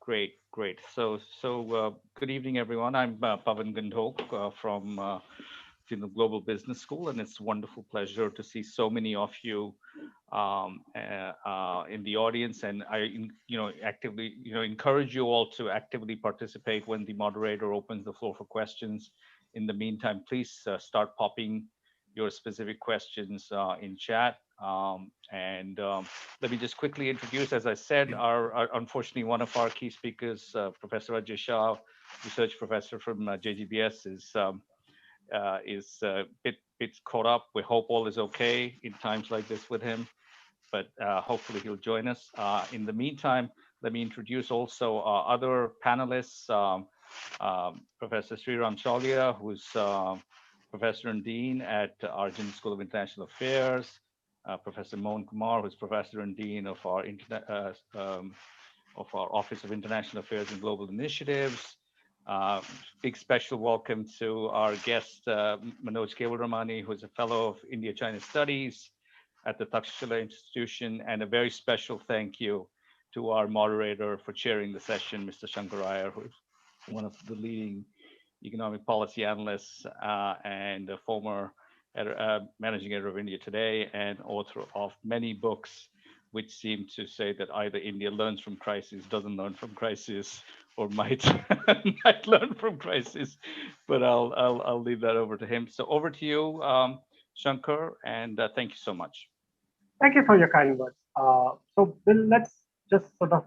Great, great. So good evening, everyone. I'm Pavan Gandhok from Global Business School, and it's a wonderful pleasure to see so many of you in the audience. And actively, encourage you all to actively participate when the moderator opens the floor for questions. In the meantime, please start popping your specific questions in chat. Let me just quickly introduce, as I said, our unfortunately one of our key speakers, Professor Ajay Shah, research professor from JGBS, is bit caught up. We hope all is okay in times like this with him, but hopefully he'll join us. In the meantime, let me introduce also other panelists. Professor Sriram Shalia, who's Professor and Dean at Arjun School of International Affairs, Professor Mohan Kumar, who's Professor and Dean of our Office of International Affairs and Global Initiatives. Big special welcome to our guest, Manoj Kevalramani, who is a Fellow of India-China Studies at the Takshashila Institution, and a very special thank you to our moderator for chairing the session, Mr. Shankar Iyer, who is one of the leading economic policy analysts and a former managing editor of India Today and author of many books which seem to say that either India learns from crisis, doesn't learn from crisis, or might might learn from crisis. But I'll leave that over to him. So over to you, Shankar, and thank you so much. Thank you for your kind words. So, Bill, let's just sort of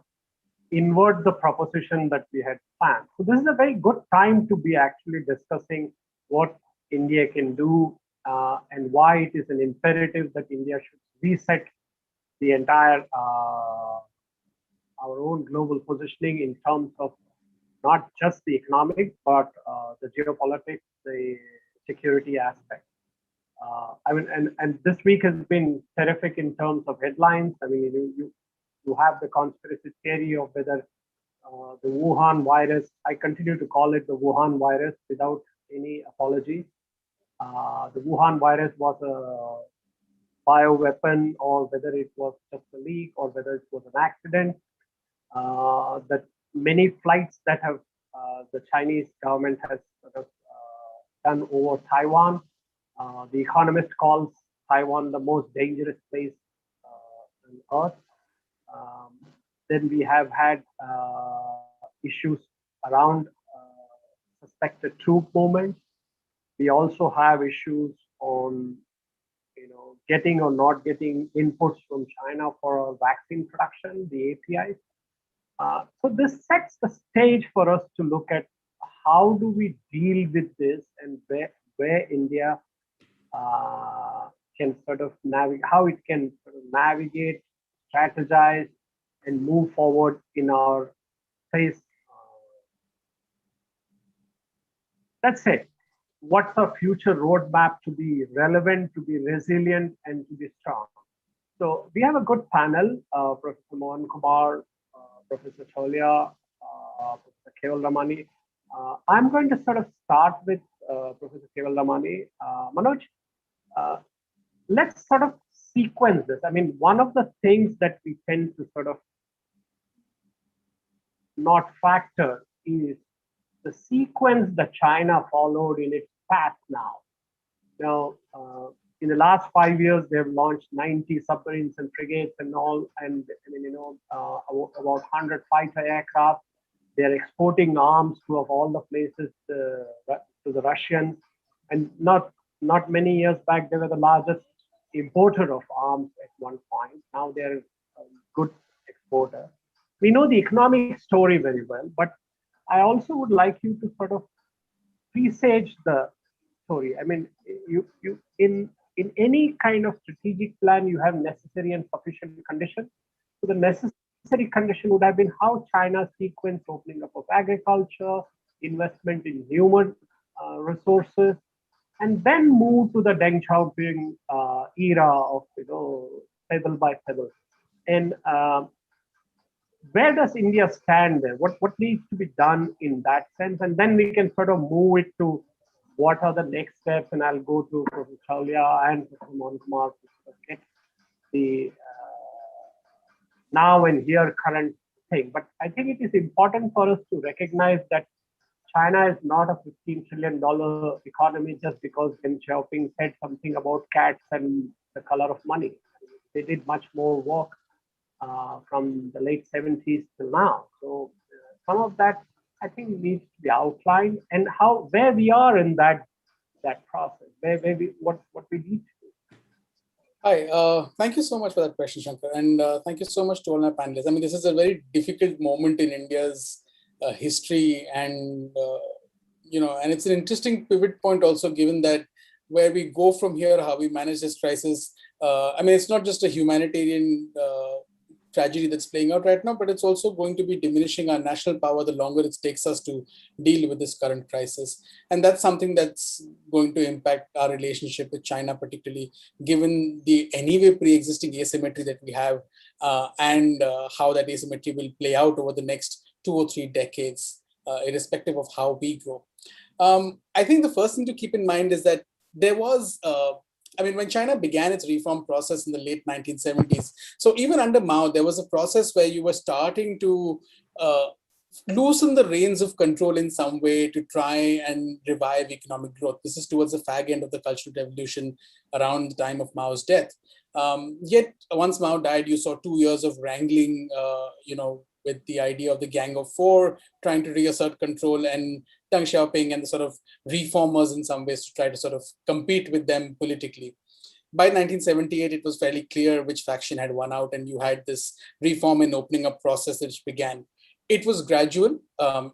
invert the proposition that we had planned. So, this is a very good time to be actually discussing what India can do and why it is an imperative that India should reset the entire our own global positioning in terms of not just the economic, but the geopolitics, the security aspect. I mean, and this week has been terrific in terms of headlines. I mean, you have the conspiracy theory of whether the Wuhan virus, I continue to call it the Wuhan virus without any apology. The Wuhan virus was a bioweapon, or whether it was just a leak, or whether it was an accident. That many flights that have the Chinese government has sort of done over Taiwan. The Economist calls Taiwan the most dangerous place on earth. Then we have had issues around suspected troop movements. We also have issues on getting or not getting inputs from China for our vaccine production, the APIs. So this sets the stage for us to look at how do we deal with this, and where India can sort of navigate, how it can sort of navigate, strategize, and move forward in our phase. Let's say, what's our future roadmap to be relevant, to be resilient, and to be strong? So we have a good panel, Professor Mohan Kumar, Professor Shalia, Professor Kevalramani. I'm going to sort of start with Professor Kevalramani. Manoj, let's sort of sequence this. I mean, one of the things that we tend to sort of not factor is the sequence that China followed in its path now. In the last 5 years, they've launched 90 submarines and frigates and all, and about 100 fighter aircraft. They're exporting arms to of all the places to the Russians, and not many years back they were the largest importer of arms at one point. Now they're a good exporter. We know the economic story very well, but I also would like you to sort of presage the story. I mean, you in any kind of strategic plan, you have necessary and sufficient conditions. So the necessary condition would have been how China sequenced opening up of agriculture, investment in human resources, and then move to the Deng Xiaoping era of pebble by pebble. And where does India stand there? What needs to be done in that sense? And then we can sort of move it to what are the next steps. And I'll go to Professor Shalia and Professor Mohan Kumar to get the now and here current thing. But I think it is important for us to recognize that China is not a $15 trillion economy just because Deng Xiaoping said something about cats and the color of money. They did much more work from the late 70s till now. So some of that I think needs to be outlined, and how where we are in that process, where we what we need to do. Hi, thank you so much for that question, Shankar, and thank you so much to all my panelists. I mean, this is a very difficult moment in India's history, and and it's an interesting pivot point also, given that where we go from here, how we manage this crisis. I mean, it's not just a humanitarian tragedy that's playing out right now, but it's also going to be diminishing our national power the longer it takes us to deal with this current crisis. And that's something that's going to impact our relationship with China, particularly given the anyway pre-existing asymmetry that we have, and how that asymmetry will play out over the next 2 or 3 decades, irrespective of how we grow. I think the first thing to keep in mind is that there was when China began its reform process in the late 1970s, so even under Mao, there was a process where you were starting to loosen the reins of control in some way to try and revive economic growth. This is towards the fag end of the Cultural Revolution around the time of Mao's death. Yet, once Mao died, you saw 2 years of wrangling, with the idea of the Gang of Four trying to reassert control, and Deng Xiaoping and the sort of reformers in some ways to try to sort of compete with them politically. By 1978, it was fairly clear which faction had won out, and you had this reform and opening up process which began. It was gradual.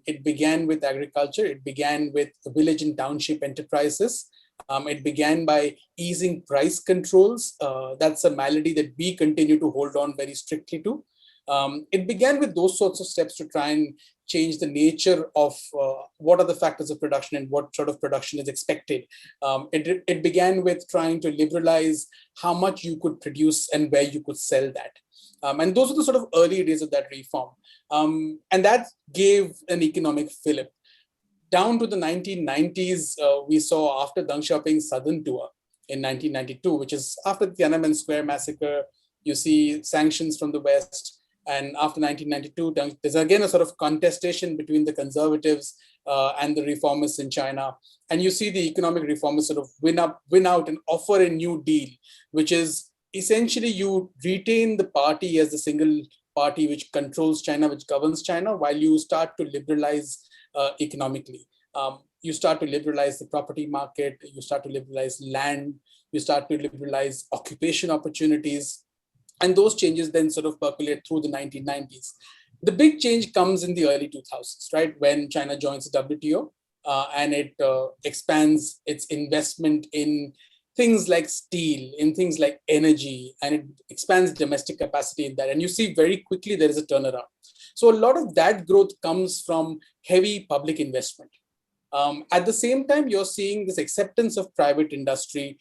It began with agriculture. It began with village and township enterprises. It began by easing price controls. That's a malady that we continue to hold on very strictly to. It began with those sorts of steps to try and change the nature of what are the factors of production and what sort of production is expected. It began with trying to liberalize how much you could produce and where you could sell that. And those are the sort of early days of that reform. And that gave an economic fillip. Down to the 1990s, we saw after Deng Xiaoping's southern tour in 1992, which is after the Tiananmen Square massacre, you see sanctions from the West. And after 1992, there's again a sort of contestation between the conservatives and the reformists in China. And you see the economic reformists sort of win out and offer a new deal, which is essentially you retain the party as the single party which controls China, which governs China, while you start to liberalize economically. You start to liberalize the property market, you start to liberalize land, you start to liberalize occupation opportunities. And those changes then sort of percolate through the 1990s. The big change comes in the early 2000s, right? When China joins the WTO and it expands its investment in things like steel, in things like energy, and it expands domestic capacity in that. And you see very quickly there is a turnaround. So a lot of that growth comes from heavy public investment. At the same time, you're seeing this acceptance of private industry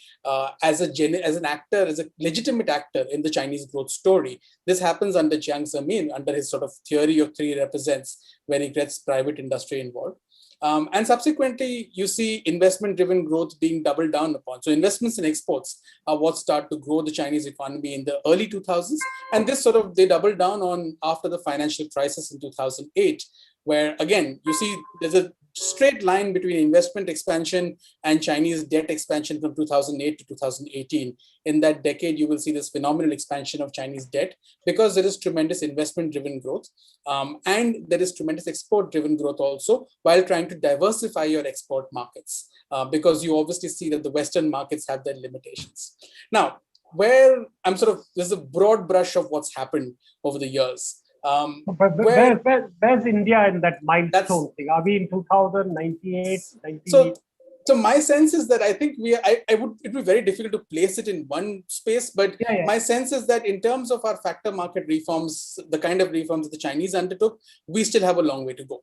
as an actor, as a legitimate actor in the Chinese growth story. This happens under Jiang Zemin, under his sort of theory of 3 represents, where he gets private industry involved. And subsequently, you see investment-driven growth being doubled down upon. So investments in exports are what start to grow the Chinese economy in the early 2000s. And this sort of, they doubled down on after the financial crisis in 2008, where again, you see there's a straight line between investment expansion and Chinese debt expansion from 2008 to 2018. In that decade, you will see this phenomenal expansion of Chinese debt because there is tremendous investment-driven growth and there is tremendous export-driven growth also, while trying to diversify your export markets because you obviously see that the Western markets have their limitations. Now, where I'm sort of, there's a broad brush of what's happened over the years. But where's India in that milestone thing? Are we in 2098, 98? So my sense is that I think it would be very difficult to place it in one space, but my sense is that in terms of our factor market reforms, the kind of reforms that the Chinese undertook, we still have a long way to go.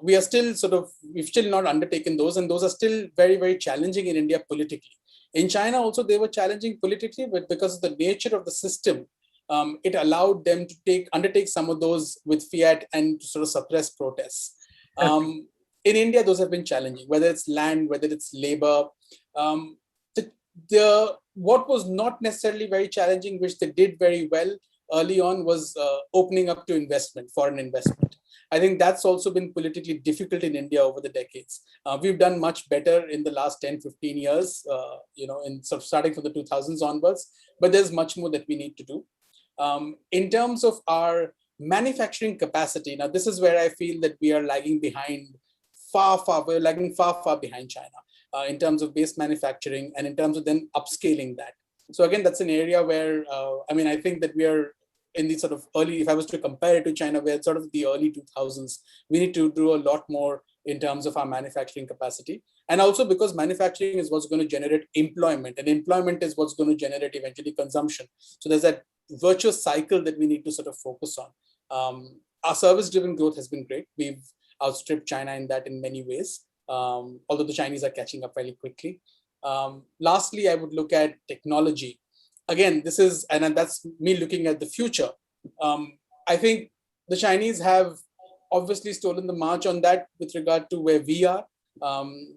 We've still not undertaken those, and those are still very, very challenging in India politically. In China also, they were challenging politically, but because of the nature of the system, it allowed them to undertake some of those with fiat and to sort of suppress protests. In India, those have been challenging, whether it's land, whether it's labor. What was not necessarily very challenging, which they did very well, early on was opening up to investment, foreign investment. I think that's also been politically difficult in India over the decades. We've done much better in the last 10, 15 years, in sort of starting from the 2000s onwards, but there's much more that we need to do. In terms of our manufacturing capacity, now this is where I feel that we are lagging behind we're lagging far behind China in terms of base manufacturing and in terms of then upscaling that. So again, that's an area where, I think that we are in the sort of early, if I was to compare it to China, we're sort of the early 2000s, we need to do a lot more in terms of our manufacturing capacity. And also because manufacturing is what's going to generate employment, and employment is what's going to generate eventually consumption. So there's that virtuous cycle that we need to sort of focus on. Our service-driven growth has been great. We've outstripped China in that in many ways, although the Chinese are catching up fairly quickly. Lastly, I would look at technology. Again, this is, and that's me looking at the future. I think the Chinese have obviously stolen the march on that with regard to where we are.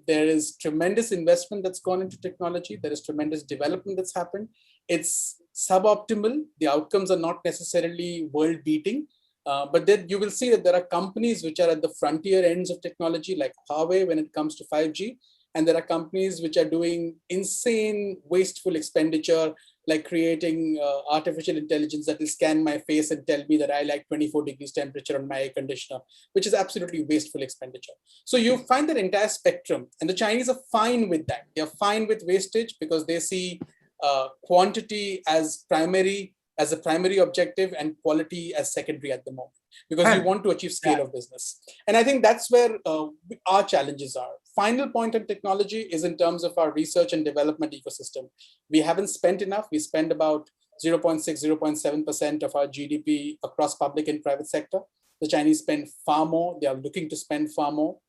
There is tremendous investment that's gone into technology. There is tremendous development that's happened. It's suboptimal. The outcomes are not necessarily world beating. But then you will see that there are companies which are at the frontier ends of technology, like Huawei when it comes to 5G. And there are companies which are doing insane, wasteful expenditure, like creating artificial intelligence that will scan my face and tell me that I like 24 degrees temperature on my air conditioner, which is absolutely wasteful expenditure. So you find that entire spectrum, and the Chinese are fine with that. They're fine with wastage because they see quantity as a primary objective and quality as secondary at the moment, because you want to achieve scale of business. And I think that's where our challenges are. Final point on technology is in terms of our research and development ecosystem. We haven't spent enough. We spend about 0.6, 0.7% of our GDP across public and private sector. The Chinese spend far more. They are looking to spend far more.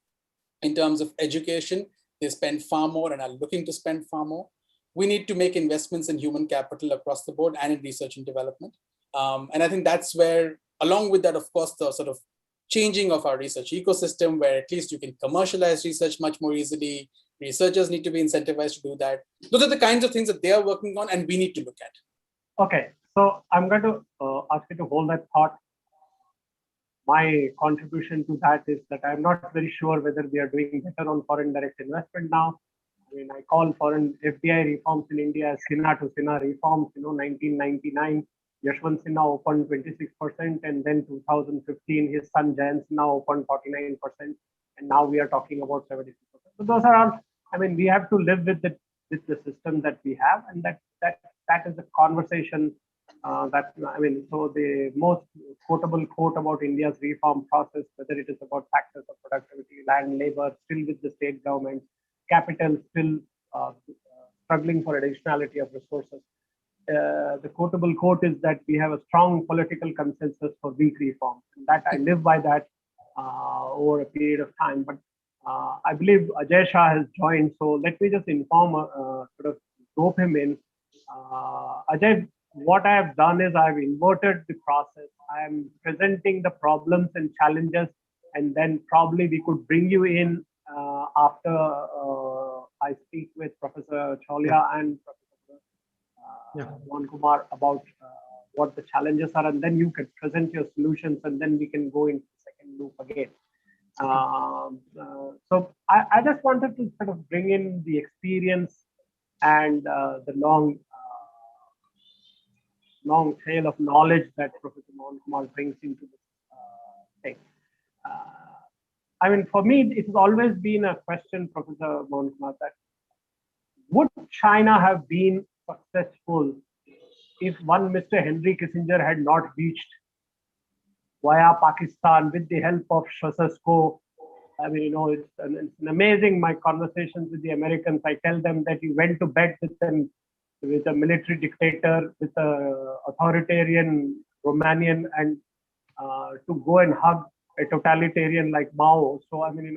In terms of education, they spend far more and are looking to spend far more. We need to make investments in human capital across the board and in research and development. And I think that's where, along with that, of course, the sort of changing of our research ecosystem, where at least you can commercialize research much more easily. Researchers need to be incentivized to do that. Those are the kinds of things that they are working on and we need to look at. Okay, so I'm going to ask you to hold that thought. My contribution to that is that I'm not very sure whether we are doing better on foreign direct investment now. I mean, I call foreign FDI reforms in India as Sinha to Sinha reforms. 1999, Yashwant Sinha opened 26%, and then 2015, his son Jayant Sinha opened 49%, and now we are talking about 76%. So those are all. I mean, we have to live with the system that we have, and that is a conversation. So the most quotable quote about India's reform process, whether it is about factors of productivity, land, labor, still with the state government, capital still struggling for additionality of resources. The quotable quote is that we have a strong political consensus for weak reforms. And that I live by that over a period of time. But I believe Ajay Shah has joined. So let me just sort of rope him in. Ajay, what I have done is I've inverted the process. I am presenting the problems and challenges, and then probably we could bring you in after I speak with Professor Chaulia and Professor Mohan Kumar about what the challenges are, and then you can present your solutions, and then we can go into the second loop again. So I just wanted to sort of bring in the experience and the long trail of knowledge that Professor Mohan Kumar brings into this thing. I mean, for me, it has always been a question, Professor Mohan Kumar, that would China have been successful if one Mr. Henry Kissinger had not reached via Pakistan with the help of Ceausescu? I mean, it's an amazing, my conversations with the Americans, I tell them that you went to bed with a military dictator, with a authoritarian Romanian, and to go and hug a totalitarian like Mao. So, I mean,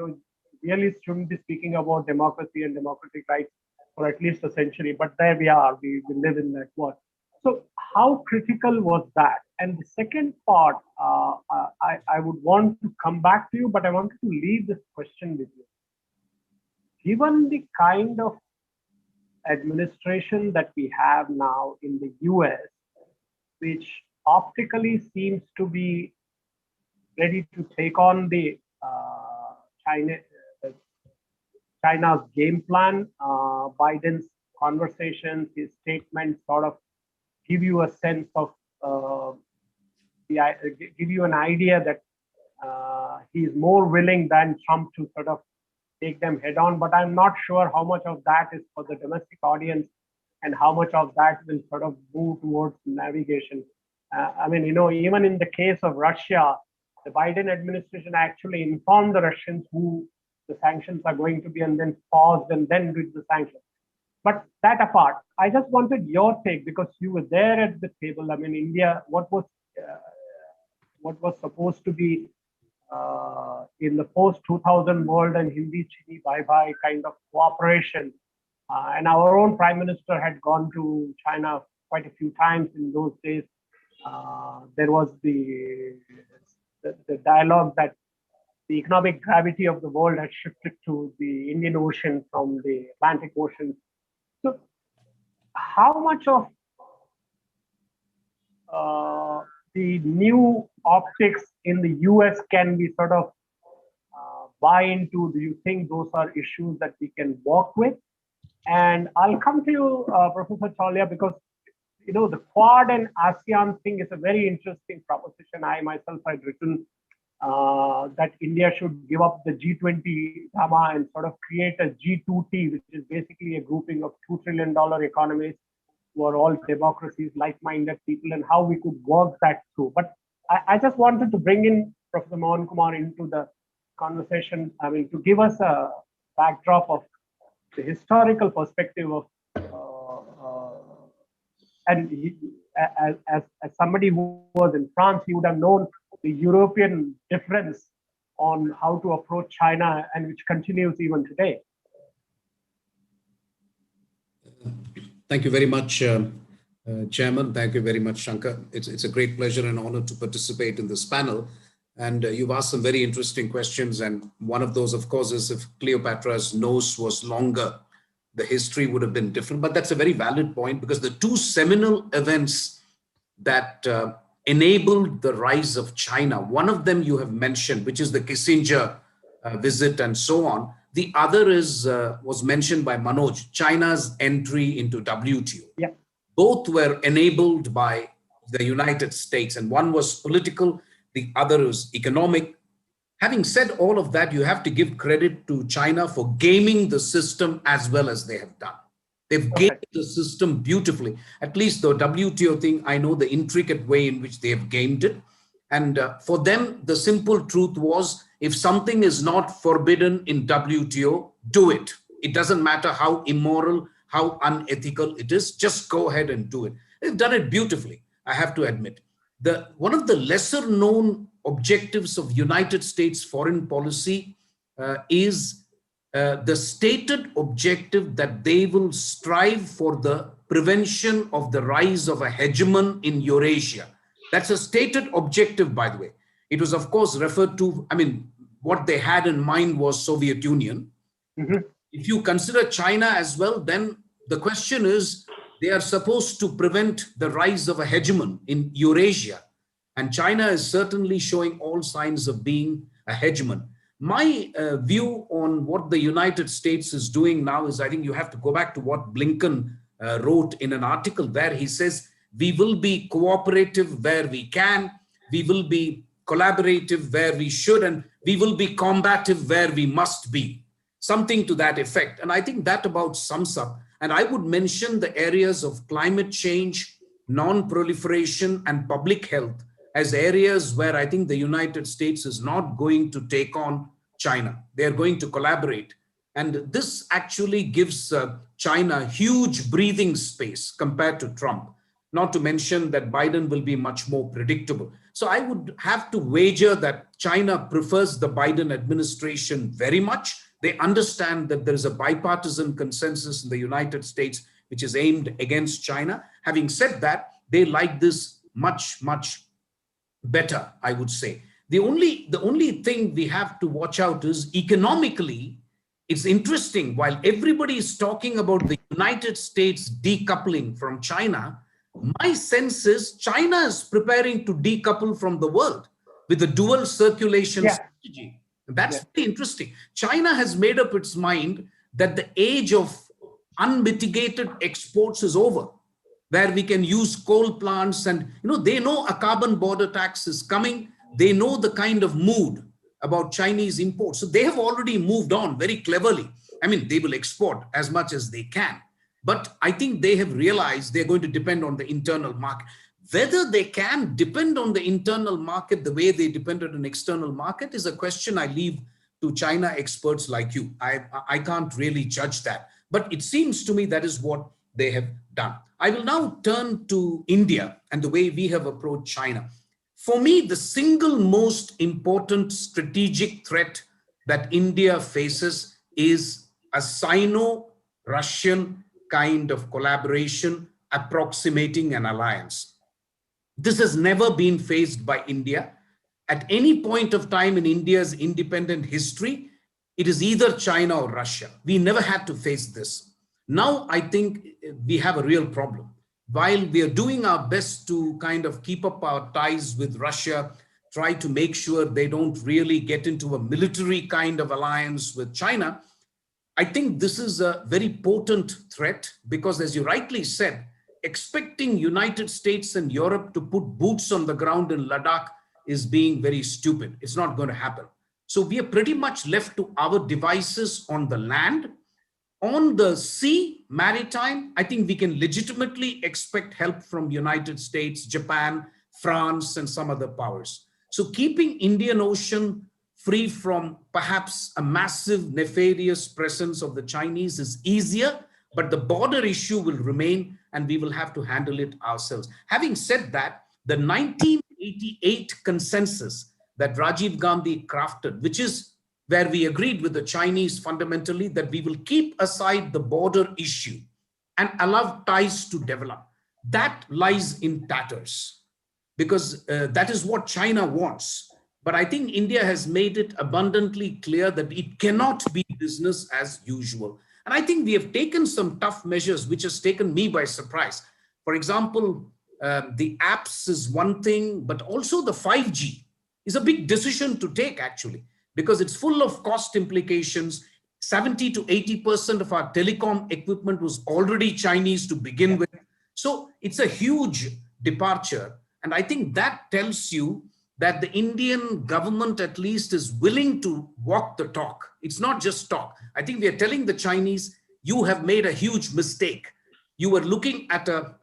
really shouldn't be speaking about democracy and democratic rights for at least a century, but there we are, we live in that world. So how critical was that? And the second part, I would want to come back to you, but I wanted to leave this question with you. Given the kind of administration that we have now in the US, which optically seems to be ready to take on the China, China's game plan. Biden's conversations, his statements sort of give you a sense of give you an idea that he is more willing than Trump to sort of take them head on. But I'm not sure how much of that is for the domestic audience and how much of that will sort of move towards navigation. I mean, even in the case of Russia, the Biden administration actually informed the Russians who the sanctions are going to be and then paused and then did the sanctions. But that apart, I just wanted your take because you were there at the table. I mean, India, what was supposed to be in the post-2000 world and Hindi Chini bye-bye kind of cooperation. And our own Prime Minister had gone to China quite a few times in those days. There was the dialogue that the economic gravity of the world had shifted to the Indian Ocean from the Atlantic Ocean. So how much of the new optics in the US can we sort of buy into? Do you think those are issues that we can work with? And I'll come to you, Professor Chawla, because the Quad and ASEAN thing is a very interesting proposition. I myself had written that India should give up the G20 drama and sort of create a G2T, which is basically a grouping of $2 trillion economies who are all democracies, like-minded people, and how we could work that through. But I just wanted to bring in Professor Mohan Kumar into the conversation. I mean, to give us a backdrop of the historical perspective of, as somebody who was in France, he would have known the European difference on how to approach China, and which continues even today. Thank you very much, Chairman. Thank you very much, Shankar. It's a great pleasure and honor to participate in this panel. And you've asked some very interesting questions. And one of those, of course, is if Cleopatra's nose was longer, the history would have been different. But that's a very valid point, because the two seminal events that enabled the rise of China, one of them you have mentioned, which is the Kissinger visit and so on. The other is was mentioned by Manoj, China's entry into WTO. Yeah. Both were enabled by the United States, and one was political, the other is economic. Having said all of that, you have to give credit to China for gaming the system as well as they have done. They've gamed the system beautifully. At least the WTO thing, I know the intricate way in which they have gamed it. And for them, the simple truth was, if something is not forbidden in WTO, do it. It doesn't matter how immoral, how unethical it is, just go ahead and do it. They've done it beautifully, I have to admit. One of the lesser known objectives of United States foreign policy is the stated objective that they will strive for the prevention of the rise of a hegemon in Eurasia. That's a stated objective, by the way. It was, of course, referred to, I mean, what they had in mind was Soviet Union. Mm-hmm. If you consider China as well, then the question is, they are supposed to prevent the rise of a hegemon in Eurasia. And China is certainly showing all signs of being a hegemon. My view on what the United States is doing now is, I think you have to go back to what Blinken wrote in an article where he says, we will be cooperative where we can, we will be collaborative where we should, and we will be combative where we must be. Something to that effect. And I think that about sums up. And I would mention the areas of climate change, non-proliferation, and public health as areas where I think the United States is not going to take on China. They are going to collaborate. And this actually gives China huge breathing space compared to Trump. Not to mention that Biden will be much more predictable. So I would have to wager that China prefers the Biden administration very much. They understand that there is a bipartisan consensus in the United States which is aimed against China. Having said that, they like this much, much better, I would say. The only thing we have to watch out is economically, it's interesting, while everybody is talking about the United States decoupling from China, My sense is China is preparing to decouple from the world with a dual circulation strategy. That's very interesting. China has made up its mind that the age of unmitigated exports is over, where we can use coal plants, and they know a carbon border tax is coming. They know the kind of mood about Chinese imports. So they have already moved on very cleverly. I mean, they will export as much as they can. But I think they have realized they're going to depend on the internal market. Whether they can depend on the internal market the way they depended on external market is a question I leave to China experts like you. I can't really judge that. But it seems to me that is what they have done. I will now turn to India and the way we have approached China. For me, the single most important strategic threat that India faces is a Sino-Russian kind of collaboration approximating an alliance. This has never been faced by India. At any point of time in India's independent history, it is either China or Russia. We never had to face this. Now, I think we have a real problem. While we are doing our best to kind of keep up our ties with Russia, try to make sure they don't really get into a military kind of alliance with China, I think this is a very potent threat because, as you rightly said, expecting United States and Europe to put boots on the ground in Ladakh is being very stupid. It's not going to happen. So we are pretty much left to our devices on the land. On the sea, maritime, I think we can legitimately expect help from United States, Japan, France, and some other powers. So keeping Indian Ocean free from perhaps a massive nefarious presence of the Chinese is easier, but the border issue will remain and we will have to handle it ourselves. Having said that, the 1988 consensus that Rajiv Gandhi crafted, which is where we agreed with the Chinese fundamentally that we will keep aside the border issue and allow ties to develop, that lies in tatters because that is what China wants. But I think India has made it abundantly clear that it cannot be business as usual. And I think we have taken some tough measures, which has taken me by surprise. For example, the apps is one thing, but also the 5G is a big decision to take actually, because it's full of cost implications. 70 to 80% of our telecom equipment was already Chinese to begin with. So it's a huge departure. And I think that tells you that the Indian government at least is willing to walk the talk. It's not just talk. I think we are telling the Chinese, you have made a huge mistake. You were looking at a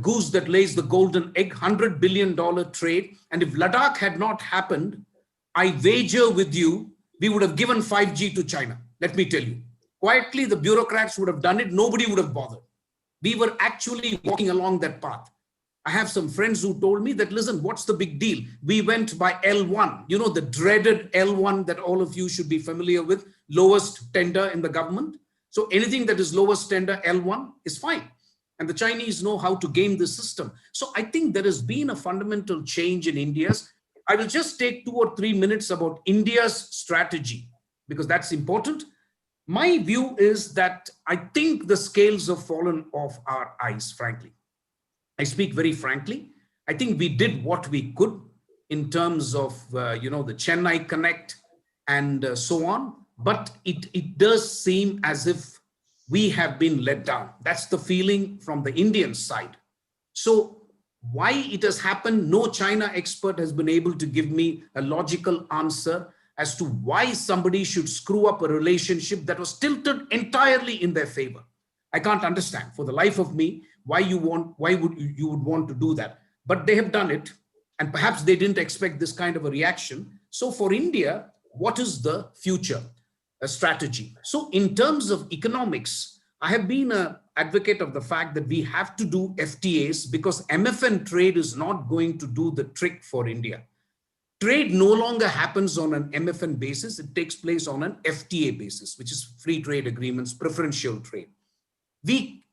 goose that lays the golden egg, $100 billion trade. And if Ladakh had not happened, I wager with you, we would have given 5G to China. Let me tell you. Quietly, the bureaucrats would have done it. Nobody would have bothered. We were actually walking along that path. I have some friends who told me that, listen, what's the big deal? We went by L1, you know, the dreaded L1 that all of you should be familiar with, lowest tender in the government. So anything that is lowest tender, L1, is fine. And the Chinese know how to game the system. So I think there has been a fundamental change in India's. I will just take 2 or 3 minutes about India's strategy, because that's important. My view is that I think the scales have fallen off our eyes, frankly. I speak very frankly. I think we did what we could in terms of, the Chennai Connect and so on. But it does seem as if we have been let down. That's the feeling from the Indian side. So why it has happened, no China expert has been able to give me a logical answer as to why somebody should screw up a relationship that was tilted entirely in their favor. I can't understand for the life of me why you would want to do that. But they have done it, and perhaps they didn't expect this kind of a reaction. So for India, what is the future strategy? So in terms of economics, I have been an advocate of the fact that we have to do FTAs because MFN trade is not going to do the trick for India. Trade no longer happens on an MFN basis. It takes place on an FTA basis, which is free trade agreements, preferential trade.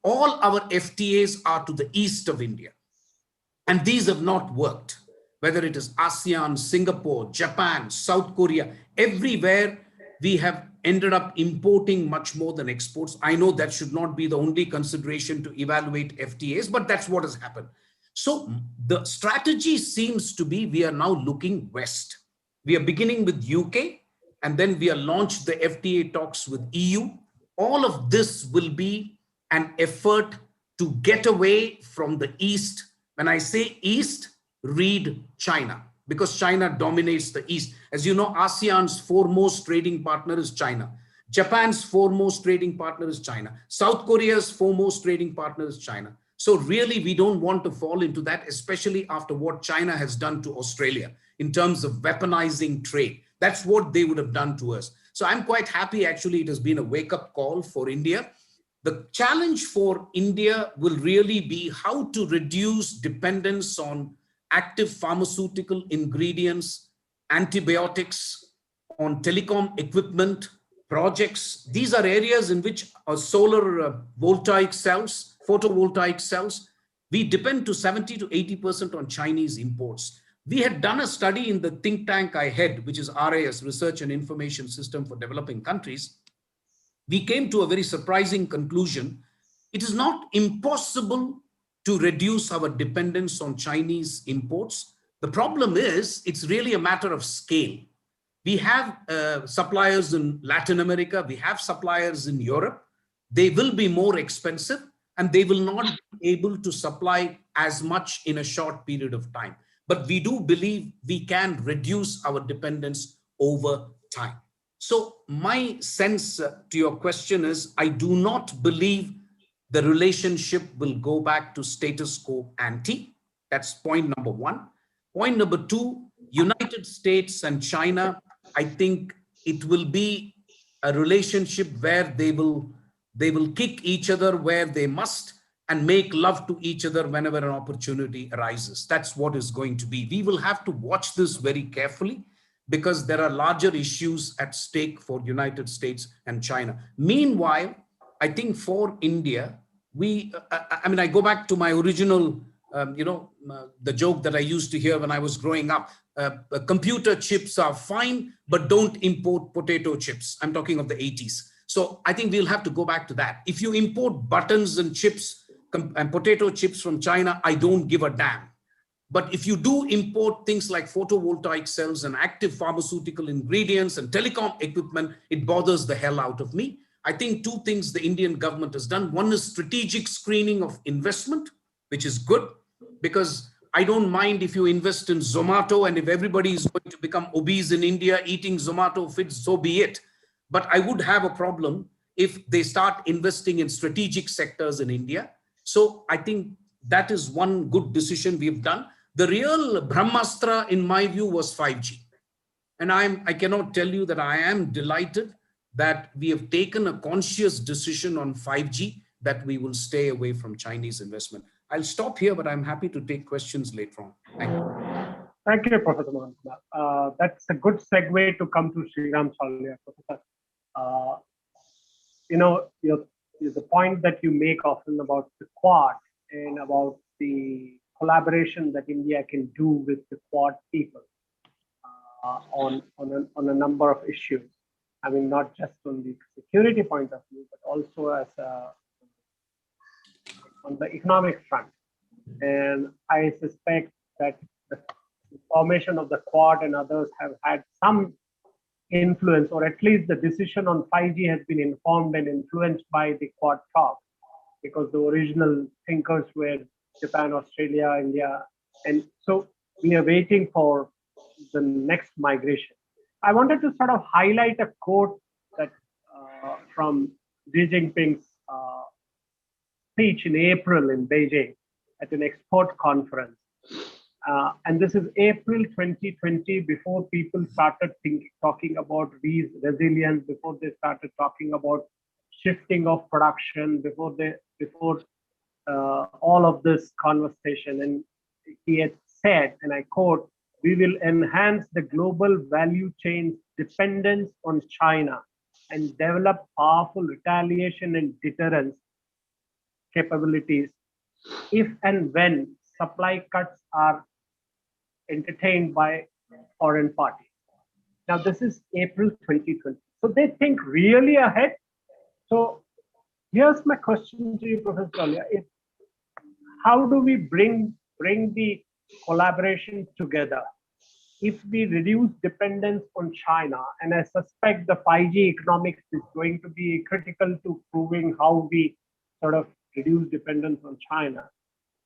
All our FTAs are to the east of India, and these have not worked. Whether it is ASEAN, Singapore, Japan, South Korea, everywhere we have ended up importing much more than exports. I know that should not be the only consideration to evaluate FTAs, but that's what has happened. So the strategy seems to be we are now looking west. We are beginning with UK, and then we are launched the FTA talks with EU. All of this will be an effort to get away from the East. When I say East, read China, because China dominates the East. As you know, ASEAN's foremost trading partner is China. Japan's foremost trading partner is China. South Korea's foremost trading partner is China. So really, we don't want to fall into that, especially after what China has done to Australia in terms of weaponizing trade. That's what they would have done to us. So I'm quite happy, actually, it has been a wake-up call for India. The challenge for India will really be how to reduce dependence on active pharmaceutical ingredients, antibiotics, on telecom equipment, projects. These are areas in which solar voltaic cells, photovoltaic cells, we depend to 70 to 80% on Chinese imports. We had done a study in the think tank I head, which is RIS, Research and Information System for Developing Countries. We came to a very surprising conclusion. It is not impossible to reduce our dependence on Chinese imports. The problem is, it's really a matter of scale. We have suppliers in Latin America, we have suppliers in Europe. They will be more expensive and they will not be able to supply as much in a short period of time. But we do believe we can reduce our dependence over time. So my sense to your question is, I do not believe the relationship will go back to status quo ante. That's point number one. Point number two, United States and China, I think it will be a relationship where they will kick each other where they must and make love to each other whenever an opportunity arises. That's what is going to be. We will have to watch this very carefully because there are larger issues at stake for United States and China. Meanwhile, I think for India, I go back to my original, the joke that I used to hear when I was growing up. Computer chips are fine, but don't import potato chips. I'm talking of the 80s. So I think we'll have to go back to that. If you import buttons and chips and potato chips from China, I don't give a damn. But if you do import things like photovoltaic cells and active pharmaceutical ingredients and telecom equipment, it bothers the hell out of me. I think two things the Indian government has done. One is strategic screening of investment, which is good, because I don't mind if you invest in Zomato, and if everybody is going to become obese in India, eating Zomato fits, so be it. But I would have a problem if they start investing in strategic sectors in India. So I think that is one good decision we've done. The real Brahmastra, in my view, was 5G. And I cannot tell you that I am delighted that we have taken a conscious decision on 5G, that we will stay away from Chinese investment. I'll stop here, but I'm happy to take questions later on. Thank you. Thank you, Professor Mohan. That's a good segue to come to Sriram Salya, Professor. The point that you make often about the Quad and about the collaboration that India can do with the Quad people on a number of issues. I mean, not just on the security point of view, but also as on the economic front. And I suspect that the formation of the Quad and others have had some influence, or at least the decision on 5G has been informed and influenced by the Quad talk, because the original thinkers were Japan, Australia, India. And so we are waiting for the next migration. I wanted to sort of highlight a quote that from Xi Jinping's speech in April in Beijing at an export conference. And this is April 2020, before people started talking about resilience, before they started talking about shifting of production, before all of this conversation. And he had said, and I quote, "We will enhance the global value chain's dependence on China and develop powerful retaliation and deterrence capabilities if and when supply cuts are entertained by foreign parties." Now, this is April 2020. So they think really ahead. So here's my question to you, Professor Dalia. How do we bring the collaboration together? If we reduce dependence on China, and I suspect the 5G economics is going to be critical to proving how we sort of reduce dependence on China,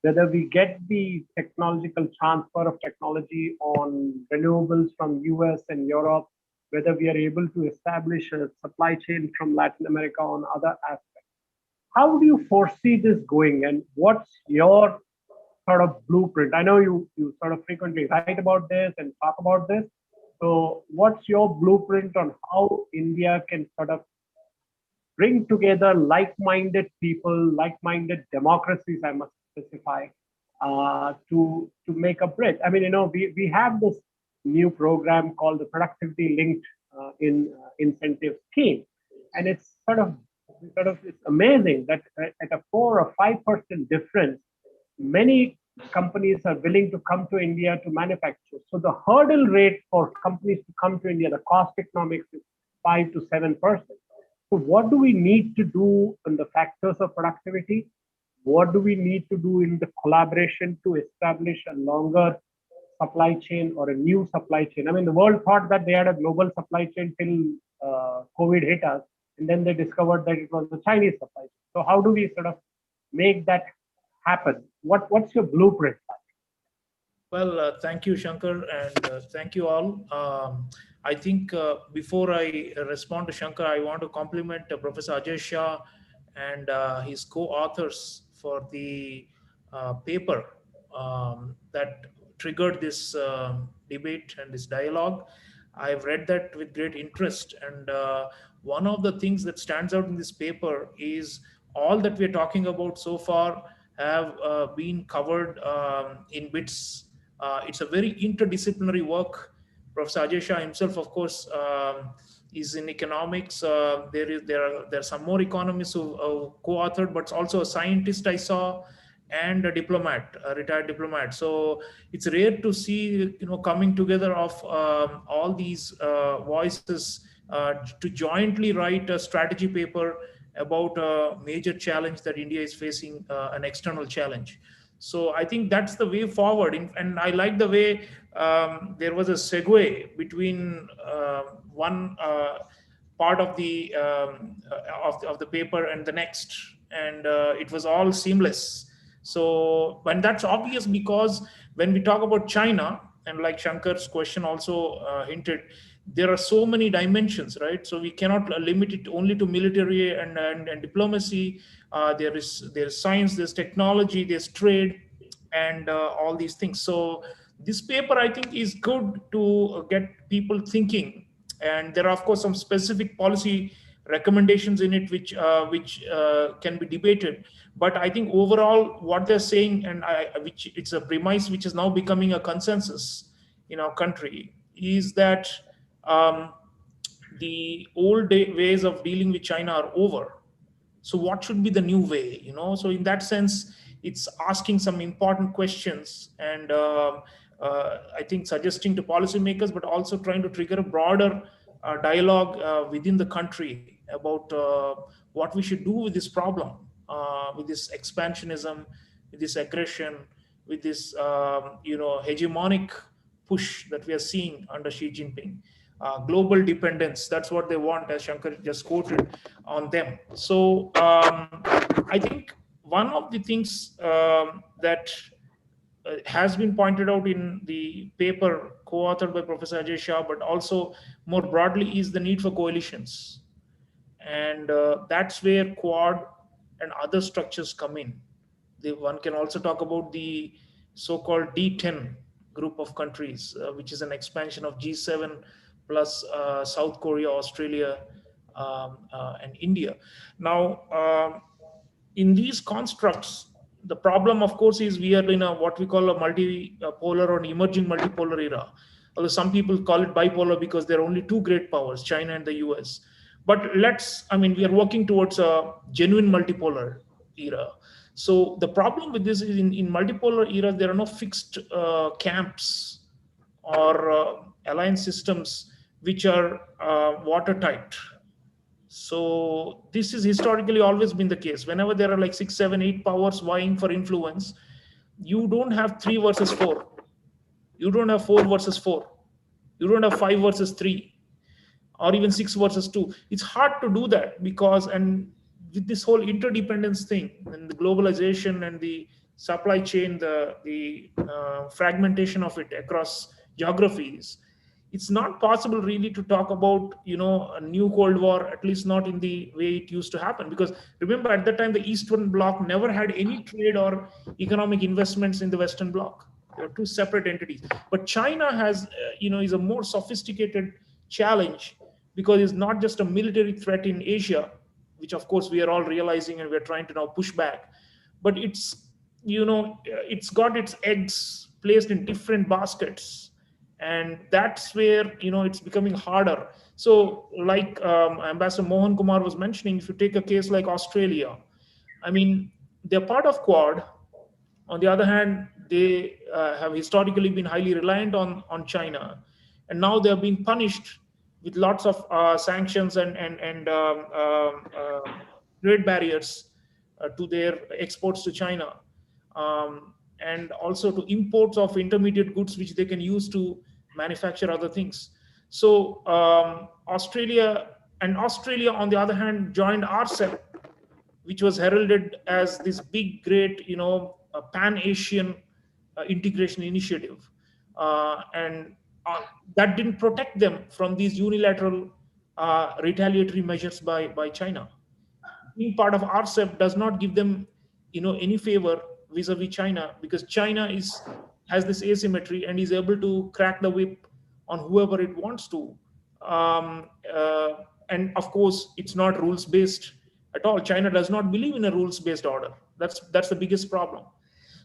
whether we get the technological transfer of technology on renewables from US and Europe, whether we are able to establish a supply chain from Latin America on other aspects. How do you foresee this going, and what's your sort of blueprint? I know you sort of frequently write about this and talk about this. So what's your blueprint on how India can sort of bring together like-minded people, like-minded democracies, I must specify, to make a bridge? I mean, we have this new program called the Productivity Linked Incentive Scheme, and it's sort of it's amazing that at a 4 or 5% difference, many companies are willing to come to India to manufacture. So the hurdle rate for companies to come to India, the cost economics is 5 to 7%. So what do we need to do in the factors of productivity? What do we need to do in the collaboration to establish a longer supply chain or a new supply chain? I mean, the world thought that they had a global supply chain till COVID hit us, and then they discovered that it was the Chinese supply chain. So how do we sort of make that happen? What's your blueprint? Well, thank you, Shankar, and thank you all. I think before I respond to Shankar, I want to compliment Professor Ajay Shah and his co-authors for the paper that triggered this debate and this dialogue. I've read that with great interest, and one of the things that stands out in this paper is all that we're talking about so far have been covered in bits. It's a very interdisciplinary work. Professor Ajay Shah himself, of course, is in economics. There are some more economists who co-authored, but also a scientist I saw, and a diplomat, a retired diplomat. So it's rare to see coming together of all these voices to jointly write a strategy paper about a major challenge that India is facing, an external challenge. So I think that's the way forward. And I like the way there was a segue between one part of the paper and the next, and it was all seamless. So, and that's obvious because when we talk about China, and like Shankar's question also hinted, there are so many dimensions, right? So we cannot limit it only to military and diplomacy. There's science, there's technology, there's trade, and all these things. So this paper, I think, is good to get people thinking. And there are, of course, some specific policy recommendations in it which can be debated. But I think overall, what they're saying, and which it's a premise which is now becoming a consensus in our country, is that the old ways of dealing with China are over. So what should be the new way? So in that sense, it's asking some important questions, and I think suggesting to policymakers, but also trying to trigger a broader dialogue within the country about what we should do with this problem, with this expansionism, with this aggression, with this hegemonic push that we are seeing under Xi Jinping. Global dependence, that's what they want, as Shankar just quoted, on them. So I think one of the things that has been pointed out in the paper co-authored by Professor Ajay Shah, but also more broadly, is the need for coalitions. And that's where Quad and other structures come in. One can also talk about the so-called D10 group of countries, which is an expansion of G7 plus South Korea, Australia, and India. Now, in these constructs, the problem, of course, is we are in what we call a multipolar or an emerging multipolar era. Although some people call it bipolar because there are only two great powers, China and the US. But we are working towards a genuine multipolar era. So the problem with this is in multipolar era, there are no fixed camps or alliance systems which are watertight. So this is historically always been the case. Whenever there are like 6, 7, 8 powers vying for influence, you don't have 3 versus 4. You don't have 4 versus 4. You don't have 5 versus 3, or even 6 versus 2. It's hard to do that because, and with this whole interdependence thing and the globalization and the supply chain, the fragmentation of it across geographies, it's not possible really to talk about, you know, a new Cold War, at least not in the way it used to happen. Because remember, at that time, the Eastern Bloc never had any trade or economic investments in the Western Bloc. They were two separate entities. But China has, is a more sophisticated challenge because it's not just a military threat in Asia, which of course we are all realizing and we're trying to now push back, but it's, it's got its eggs placed in different baskets, and that's where it's becoming harder. So like Ambassador Mohan Kumar was mentioning, if you take a case like Australia, I mean, they're part of Quad. On the other hand, they have historically been highly reliant on China, and now they're being punished with lots of sanctions and trade barriers to their exports to China, and also to imports of intermediate goods which they can use to manufacture other things. So Australia on the other hand joined RCEP, which was heralded as this big, great, pan-Asian integration initiative, and that didn't protect them from these unilateral retaliatory measures by China. Being part of RCEP does not give them, any favor vis-a-vis China, because China has this asymmetry and is able to crack the whip on whoever it wants to. And of course, it's not rules-based at all. China does not believe in a rules-based order. That's the biggest problem.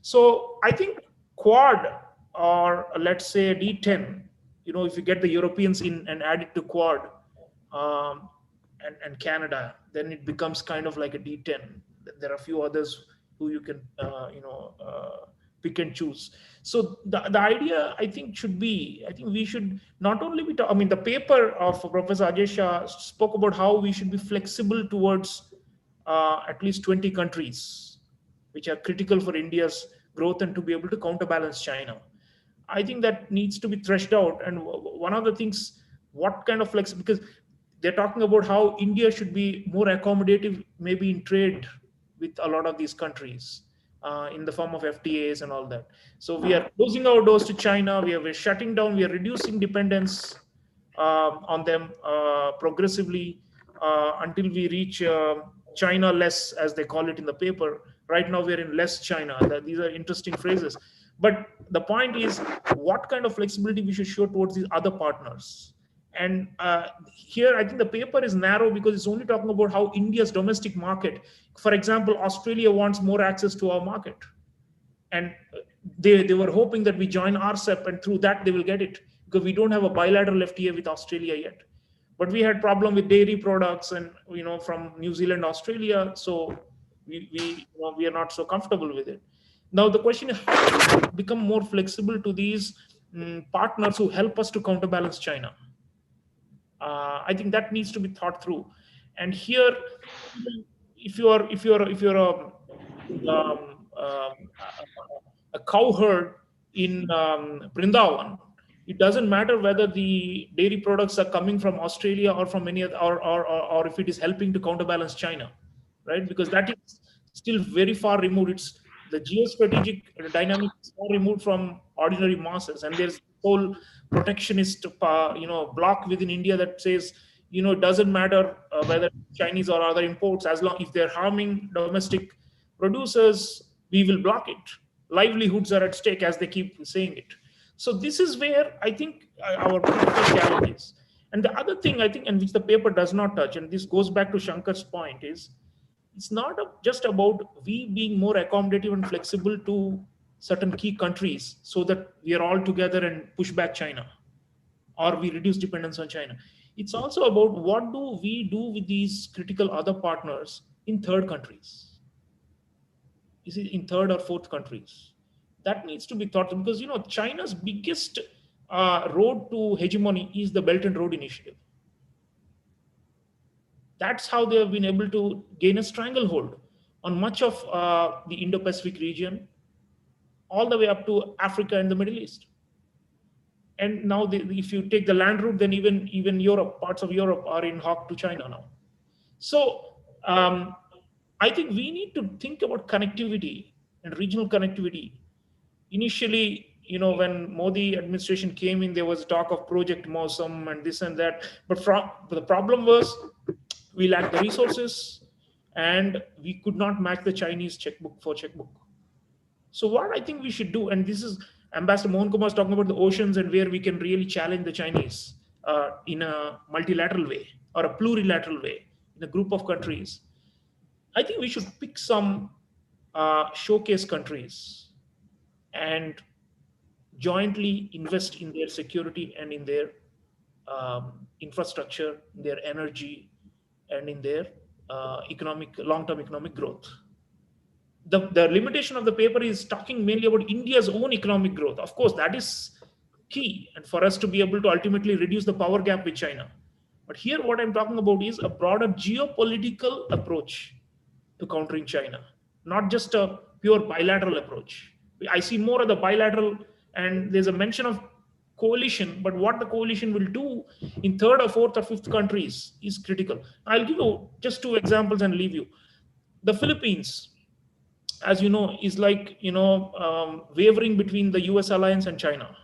So I think Quad, or let's say D10, if you get the Europeans in and add it to Quad, and Canada, then it becomes kind of like a D10. There are a few others who you can, pick and choose. So the idea, I think we should not only be, the paper of Professor Ajay Shah spoke about how we should be flexible towards at least 20 countries, which are critical for India's growth and to be able to counterbalance China. I think that needs to be threshed out. And one of the things, what kind of flexibility, because they're talking about how India should be more accommodative, maybe in trade with a lot of these countries, in the form of FTAs and all that. So we are closing our doors to China. We're shutting down. We are reducing dependence on them progressively until we reach China less, as they call it in the paper. Right now, we're in less China. These are interesting phrases. But the point is, what kind of flexibility we should show towards these other partners? And here, I think the paper is narrow because it's only talking about how India's domestic market, for example, Australia wants more access to our market. And they were hoping that we join RCEP, and through that they will get it, because we don't have a bilateral FTA with Australia yet. But we had problem with dairy products and, from New Zealand, Australia. So we are not so comfortable with it. Now, the question is how to become more flexible to these partners who help us to counterbalance China. I think that needs to be thought through. And here, if you're a cow herd in Brindavan, it doesn't matter whether the dairy products are coming from Australia or from any other, or if it is helping to counterbalance China, right? Because that is still very far removed. It's the geostrategic dynamic is far removed from ordinary masses, and there's whole protectionist block within India that says, it doesn't matter whether Chinese or other imports, as long if they're harming domestic producers, we will block it. Livelihoods are at stake, as they keep saying it. So this is where I think our critical challenge is. And the other thing I think, and which the paper does not touch, and this goes back to Shankar's point, is it's not just about we being more accommodative and flexible to certain key countries so that we are all together and push back China, or we reduce dependence on China. It's also about what do we do with these critical other partners in third countries. Is it in third or fourth countries? That needs to be thought of, because China's biggest road to hegemony is the Belt and Road Initiative. That's how they have been able to gain a stranglehold on much of the Indo-Pacific region, all the way up to Africa and the Middle East. And now, if you take the land route, then even Europe, parts of Europe are in hock to China now. So I think we need to think about connectivity and regional connectivity. Initially, when Modi administration came in, there was talk of Project Mosam and this and that. But the problem was we lacked the resources and we could not match the Chinese checkbook for checkbook. So what I think we should do, and this is Ambassador Mohan Kumar is talking about the oceans and where we can really challenge the Chinese in a multilateral way or a plurilateral way in a group of countries. I think we should pick some showcase countries and jointly invest in their security and in their infrastructure, in their energy, and in their long-term economic growth. The limitation of the paper is talking mainly about India's own economic growth. Of course, that is key, and for us to be able to ultimately reduce the power gap with China. But here, what I'm talking about is a broader geopolitical approach to countering China, not just a pure bilateral approach. I see more of the bilateral, and there's a mention of coalition, but what the coalition will do in third or fourth or fifth countries is critical. I'll give you just 2 examples and leave you. The Philippines, as you know, is like, wavering between the US alliance and China.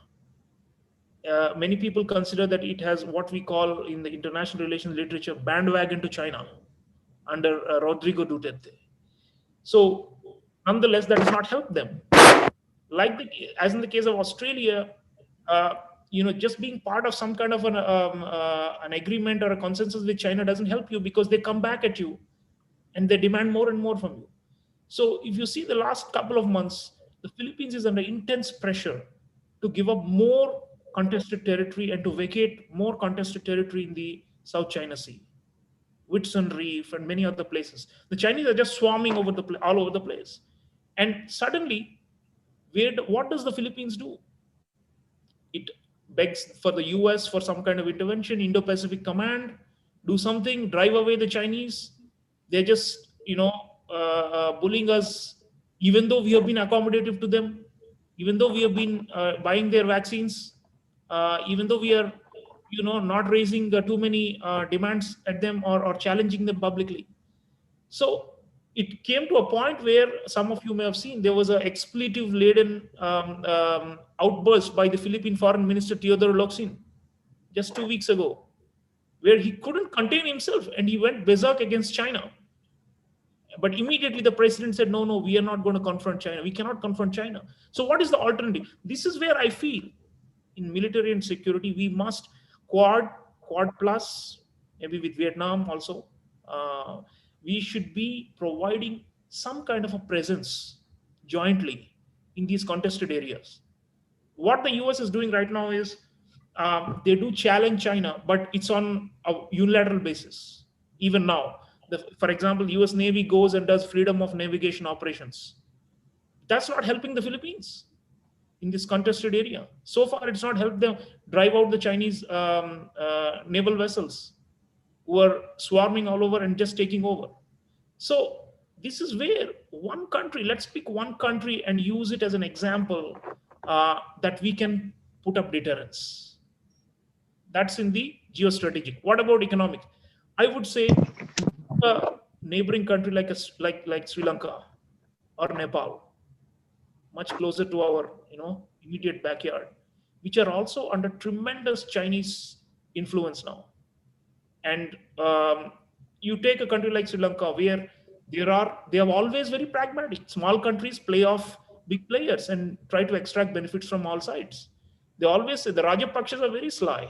Many people consider that it has what we call in the international relations literature bandwagon to China under Rodrigo Duterte. So nonetheless, that does not help them. As in the case of Australia, just being part of some kind of an agreement or a consensus with China doesn't help you, because they come back at you and they demand more and more from you. So if you see the last couple of months, the Philippines is under intense pressure to give up more contested territory and to vacate more contested territory in the South China Sea, Whitsun Reef, and many other places. The Chinese are just swarming all over the place. And suddenly, what does the Philippines do? It begs for the US for some kind of intervention, Indo-Pacific Command, do something, drive away the Chinese. They're just, bullying us, even though we have been accommodative to them, even though we have been buying their vaccines, even though we are, not raising too many demands at them or challenging them publicly. So it came to a point where some of you may have seen there was an expletive-laden outburst by the Philippine Foreign Minister Teodoro Locsin just 2 weeks ago, where he couldn't contain himself and he went berserk against China. But immediately the president said, no, we are not going to confront China. We cannot confront China. So what is the alternative? This is where I feel in military and security, we must Quad plus, maybe with Vietnam also. We should be providing some kind of a presence jointly in these contested areas. What the US is doing right now is they do challenge China, but it's on a unilateral basis. Even now, for example, US Navy goes and does freedom of navigation operations. That's not helping the Philippines in this contested area. So far, it's not helped them drive out the Chinese naval vessels who are swarming all over and just taking over. So this is where one country, let's pick one country and use it as an example that we can put up deterrence. That's in the geostrategic. What about economic? I would say a neighboring country like Sri Lanka or Nepal, much closer to our immediate backyard, which are also under tremendous Chinese influence now. And you take a country like Sri Lanka, where they are always very pragmatic. Small countries play off big players and try to extract benefits from all sides. They always say the Rajapakshas are very sly.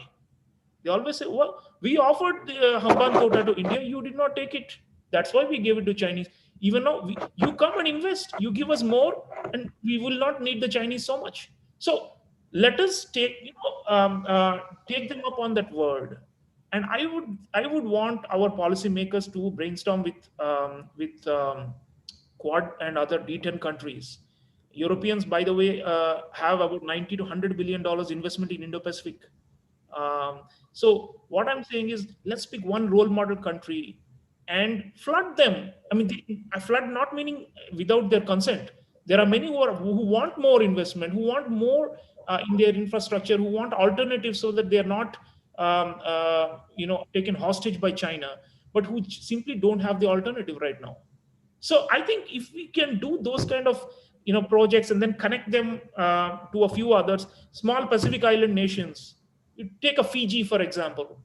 They always say, well, we offered the Hamban quota to India, you did not take it. That's why we gave it to Chinese. Even now, you come and invest, you give us more, and we will not need the Chinese so much. So let us take them up on that word. And I would want our policymakers to brainstorm with Quad and other D10 countries Europeans, by the way, have about 90 to $100 billion investment in Indo-Pacific. So what I'm saying is, let's pick one role model country and flood them. I mean, flood not meaning without their consent. There are many who want more investment, who want more in their infrastructure, who want alternatives so that they are not taken hostage by China, but who simply don't have the alternative right now. So I think if we can do those kind of projects and then connect them to a few others, small Pacific Island nations, you take a Fiji, for example.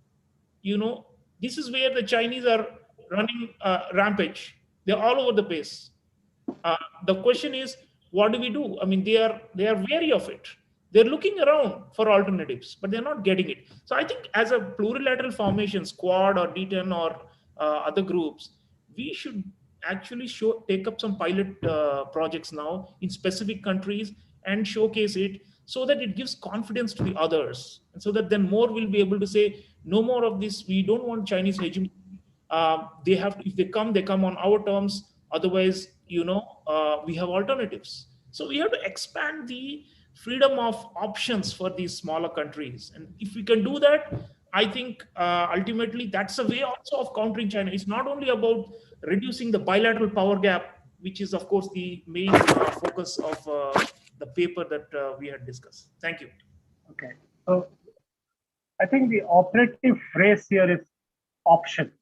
This is where the Chinese are running rampage. They're all over the place. The question is, what do we do? I mean, they are wary of it. They're looking around for alternatives, but they're not getting it. So I think as a plurilateral formation, Quad or D10 or other groups, we should actually take up some pilot projects now in specific countries and showcase it, so that it gives confidence to the others, and so that then more will be able to say, no more of this. We don't want Chinese hegemony. They have, if they come on our terms. Otherwise, we have alternatives. So we have to expand the freedom of options for these smaller countries. And if we can do that, I think ultimately that's a way also of countering China. It's not only about reducing the bilateral power gap, which is of course the main focus of the paper that we had discussed. Thank you. Okay. So I think the operative phrase here is option.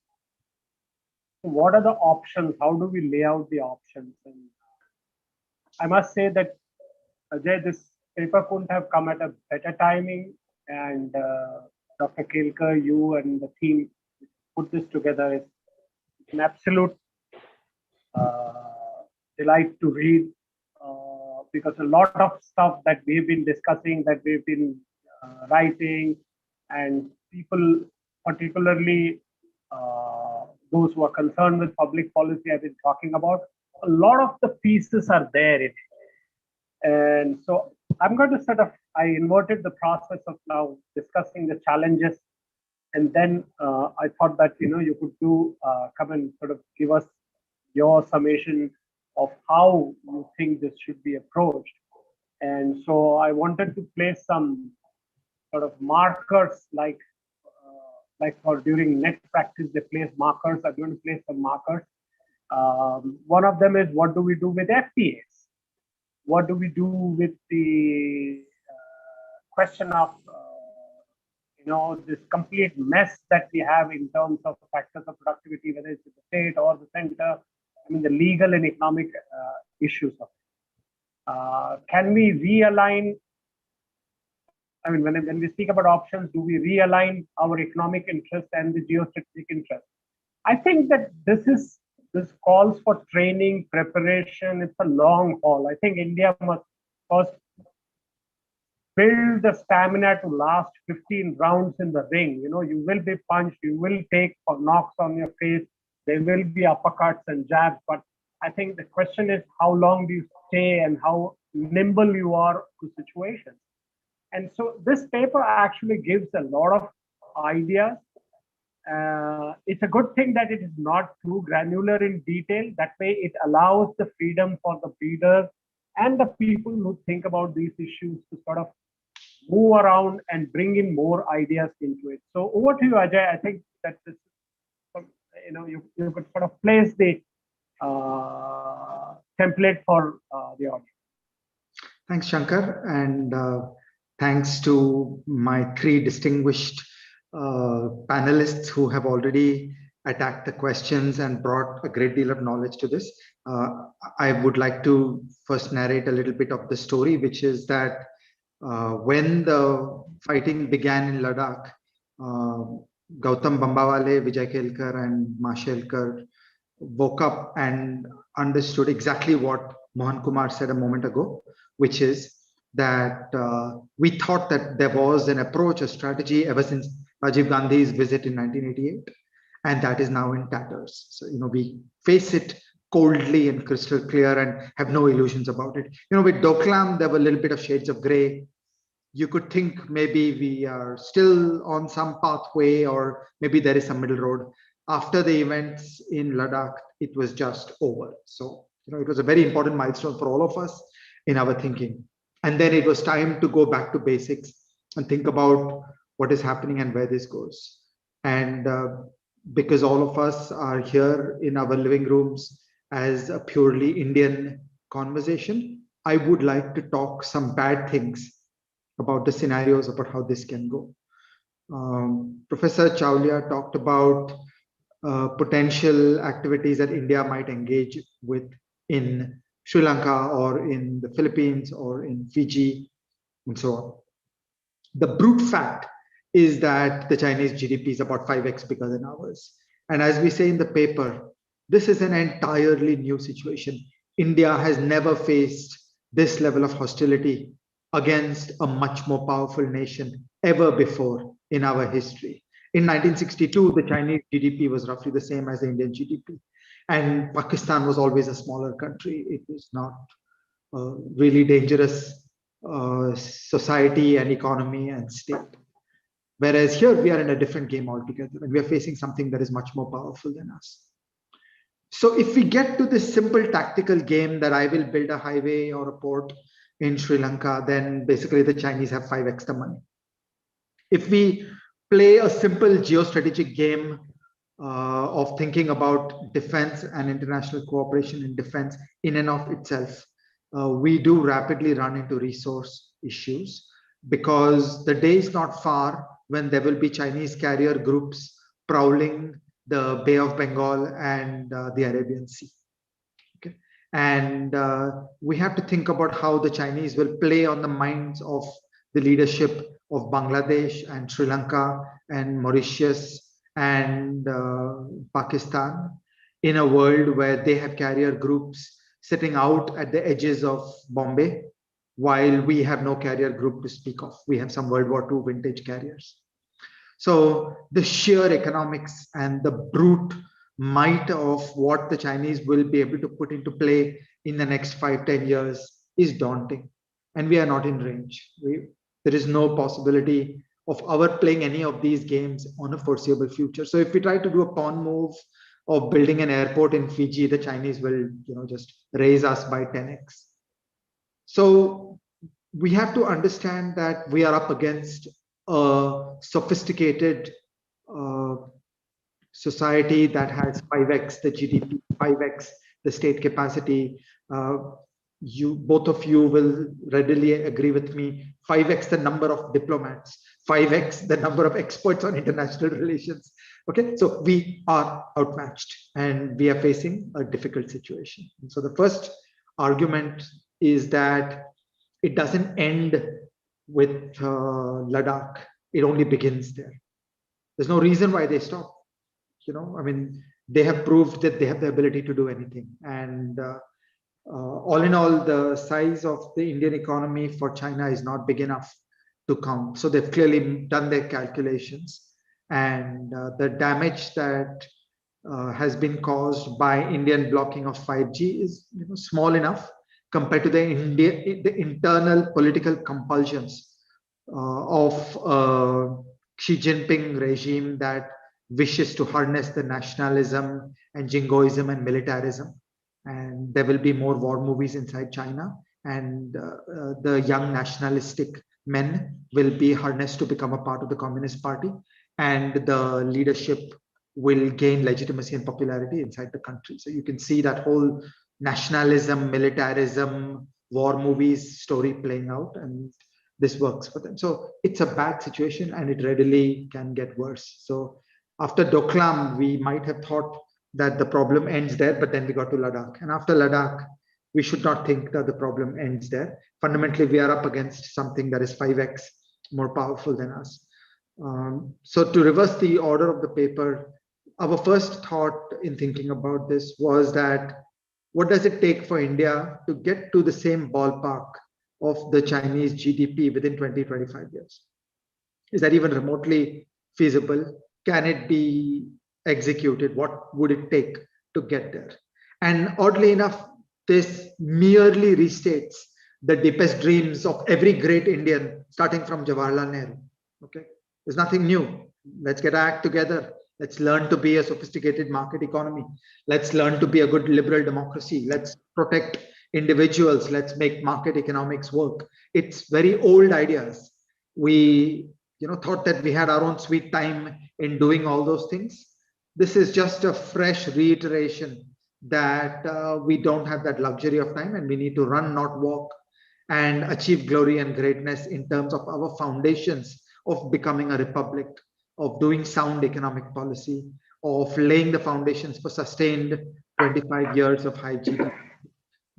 So what are the options? How do we lay out the options? And I must say that, Ajay, this paper couldn't have come at a better timing. And Dr. Kelkar, you and the team put this together. It's an absolute delight to read, because a lot of stuff that we've been discussing, that we've been writing, and people, particularly those who are concerned with public policy, have been talking about, a lot of the pieces are there in it. And so I'm going to I inverted the process of now discussing the challenges. And then I thought that, you could come and sort of give us your summation of how you think this should be approached. And so I wanted to place some sort of markers, like for during net practice, they place markers. I'm going to place some markers. One of them is, what do we do with FTAs? What do we do with the question of, this complete mess that we have in terms of factors of productivity, whether it's the state or the center, I mean, the legal and economic issues of it. Can we realign? I mean, when we speak about options, do we realign our economic interest and the geostrategic interest? I think that this calls for training, preparation. It's a long haul. I think India must first build the stamina to last 15 rounds in the ring. You will be punched, you will take knocks on your face, there will be uppercuts and jabs. But I think the question is, how long do you stay and how nimble you are to situations? And so this paper actually gives a lot of ideas. It's a good thing that it is not too granular in detail. That way it allows the freedom for the readers and the people who think about these issues to sort of move around and bring in more ideas into it. So over to you, Ajay. I think that this, you could sort of place the template for the audience. Thanks, Shankar, and thanks to my three distinguished panelists who have already attacked the questions and brought a great deal of knowledge to this. I would like to first narrate a little bit of the story, which is that when the fighting began in Ladakh, Gautam Bambawale, Vijay Kelkar, and Mashelkar woke up and understood exactly what Mohan Kumar said a moment ago, which is that we thought that there was an approach, a strategy ever since Rajiv Gandhi's visit in 1988, and that is now in tatters. So, we face it coldly and crystal clear and have no illusions about it. With Doklam, there were a little bit of shades of gray. You could think maybe we are still on some pathway, or maybe there is some middle road. After the events in Ladakh, it was just over. So, it was a very important milestone for all of us. in our thinking. And then it was time to go back to basics and think about what is happening and where this goes. And because all of us are here in our living rooms as a purely Indian conversation, I would like to talk some bad things about the scenarios about how this can go. Professor Chawlia talked about potential activities that India might engage with in Sri Lanka or in the Philippines or in Fiji and so on. The brute fact is that the Chinese GDP is about 5x bigger than ours. And as we say in the paper, this is an entirely new situation. India has never faced this level of hostility against a much more powerful nation ever before in our history. In 1962, the Chinese GDP was roughly the same as the Indian GDP. And Pakistan was always a smaller country. It was not a really dangerous society and economy and state. Whereas here we are in a different game altogether, and we are facing something that is much more powerful than us. So if we get to this simple tactical game that I will build a highway or a port in Sri Lanka, then basically the Chinese have 5x the money. If we play a simple geostrategic game of thinking about defense and international cooperation in defense in and of itself, we do rapidly run into resource issues, because the day is not far when there will be Chinese carrier groups prowling the Bay of Bengal and the Arabian Sea. Okay. And we have to think about how the Chinese will play on the minds of the leadership of Bangladesh and Sri Lanka and Mauritius and Pakistan in a world where they have carrier groups sitting out at the edges of Bombay, while we have no carrier group to speak of. We have some World War II vintage carriers. So the sheer economics and the brute might of what the Chinese will be able to put into play in the next 5-10 years is daunting. And we are not in range. There is no possibility of our playing any of these games on a foreseeable future. So if we try to do a pawn move of building an airport in Fiji, the Chinese will, just raise us by 10x. So we have to understand that we are up against a sophisticated society that has 5x the GDP, 5x the state capacity. Both of you will readily agree with me, 5x the number of diplomats, 5x the number of experts on international relations. Okay, so we are outmatched and we are facing a difficult situation. And so the first argument is that it doesn't end with Ladakh. It only begins there. There's no reason why they stop. They have proved that they have the ability to do anything. And all in all, the size of the Indian economy for China is not big enough to count. So they've clearly done their calculations. And the damage that has been caused by Indian blocking of 5G is small enough compared to the internal political compulsions of Xi Jinping regime that wishes to harness the nationalism and jingoism and militarism. And there will be more war movies inside China, and the young nationalistic men will be harnessed to become a part of the Communist Party, and the leadership will gain legitimacy and popularity inside the country. So you can see that whole nationalism, militarism, war movies story playing out, and this works for them. So it's a bad situation and it readily can get worse. So after Doklam, we might have thought that the problem ends there, but then we got to Ladakh. And after Ladakh, we should not think that the problem ends there. Fundamentally, we are up against something that is 5x more powerful than us. So to reverse the order of the paper, our first thought in thinking about this was that what does it take for India to get to the same ballpark of the Chinese GDP within 20-25 years? Is that even remotely feasible? Can it be executed? What would it take to get there? And oddly enough, this merely restates the deepest dreams of every great Indian, starting from Jawaharlal Nehru. Okay, there's nothing new. Let's get our act together. Let's learn to be a sophisticated market economy. Let's learn to be a good liberal democracy. Let's protect individuals, let's make market economics work. It's very old ideas. We thought that we had our own sweet time in doing all those things. This is just a fresh reiteration that we don't have that luxury of time, and we need to run, not walk, and achieve glory and greatness in terms of our foundations of becoming a republic, of doing sound economic policy, of laying the foundations for sustained 25 years of high GDP.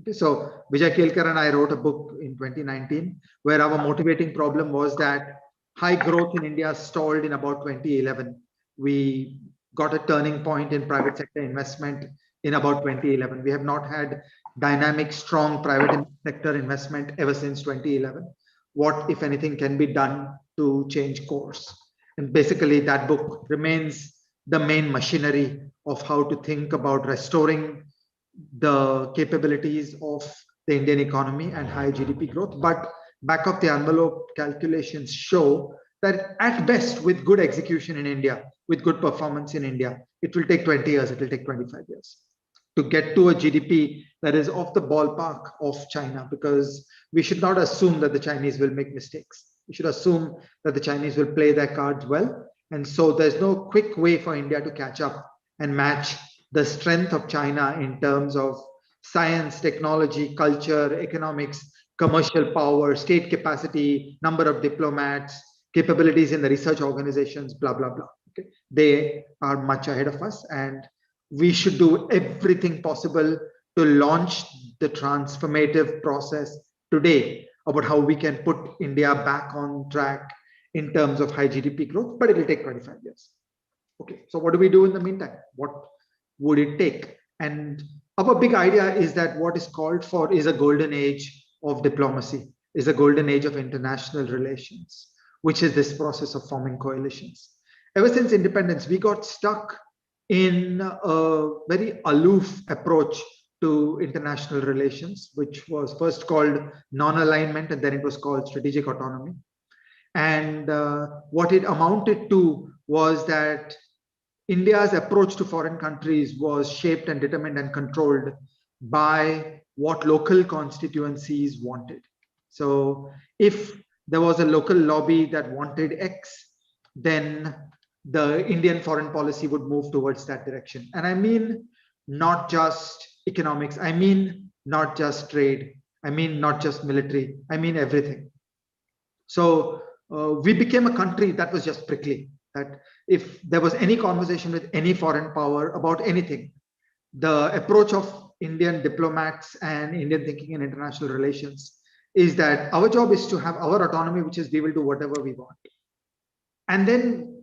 Okay, so Vijay Kelkar and I wrote a book in 2019 where our motivating problem was that high growth in India stalled in about 2011. We got a turning point in private sector investment in about 2011. We have not had dynamic, strong private sector investment ever since 2011. What, if anything, can be done to change course? And basically that book remains the main machinery of how to think about restoring the capabilities of the Indian economy and high GDP growth. But back of the envelope calculations show that at best, with good execution in India, with good performance in India, it will take 20 years, it will take 25 years to get to a GDP that is of the ballpark of China, because we should not assume that the Chinese will make mistakes. We should assume that the Chinese will play their cards well. And so there's no quick way for India to catch up and match the strength of China in terms of science, technology, culture, economics, commercial power, state capacity, number of diplomats, capabilities in the research organizations, blah, blah, blah. Okay. They are much ahead of us, and we should do everything possible to launch the transformative process today about how we can put India back on track in terms of high GDP growth, but it will take 25 years. Okay, so what do we do in the meantime? What would it take? And our big idea is that what is called for is a golden age of diplomacy, is a golden age of international relations, which is this process of forming coalitions. Ever since independence, we got stuck in a very aloof approach to international relations, which was first called non-alignment, and then it was called strategic autonomy. And what it amounted to was that India's approach to foreign countries was shaped and determined and controlled by what local constituencies wanted. So if there was a local lobby that wanted X, then the Indian foreign policy would move towards that direction. And I mean not just economics, I mean not just trade, I mean not just military, I mean everything. So we became a country that was just prickly, that if there was any conversation with any foreign power about anything, the approach of Indian diplomats and Indian thinking in international relations is that our job is to have our autonomy, which is we will do whatever we want. And then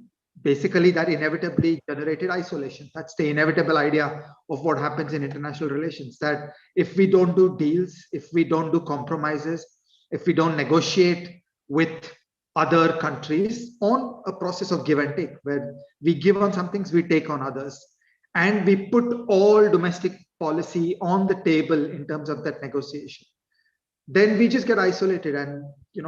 basically that inevitably generated isolation. That's the inevitable idea of what happens in international relations, that if we don't do deals, if we don't do compromises, if we don't negotiate with other countries on a process of give and take, where we give on some things, we take on others, and we put all domestic policy on the table in terms of that negotiation, then we just get isolated, and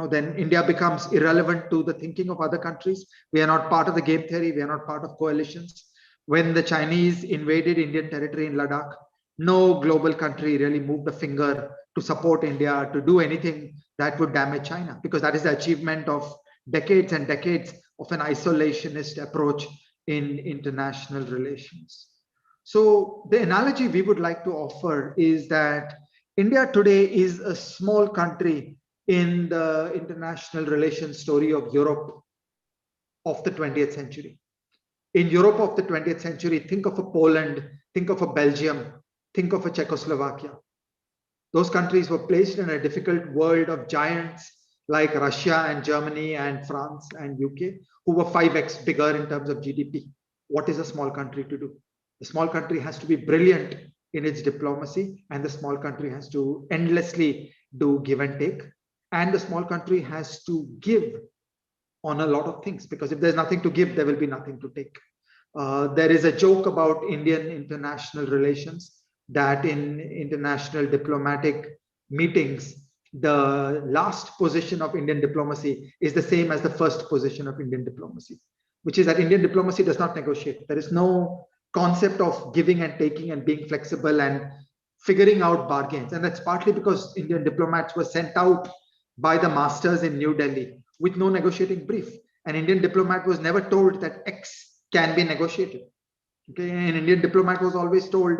then India becomes irrelevant to the thinking of other countries. We are not part of the game theory, we are not part of coalitions. When the Chinese invaded Indian territory in Ladakh, no global country really moved a finger to support India, to do anything that would damage China, because that is the achievement of decades and decades of an isolationist approach in international relations. So the analogy we would like to offer is that India today is a small country in the international relations story of Europe of the 20th century. In Europe of the 20th century, think of a Poland, think of a Belgium, think of a Czechoslovakia. Those countries were placed in a difficult world of giants like Russia and Germany and France and UK, who were 5x bigger in terms of GDP. What is a small country to do? The small country has to be brilliant in its diplomacy, and the small country has to endlessly do give and take. And the small country has to give on a lot of things, because if there's nothing to give, there will be nothing to take. There is a joke about Indian international relations that in international diplomatic meetings, the last position of Indian diplomacy is the same as the first position of Indian diplomacy, which is that Indian diplomacy does not negotiate. There is no concept of giving and taking and being flexible and figuring out bargains. And that's partly because Indian diplomats were sent out by the masters in New Delhi with no negotiating brief. An Indian diplomat was never told that X can be negotiated. Okay, an Indian diplomat was always told,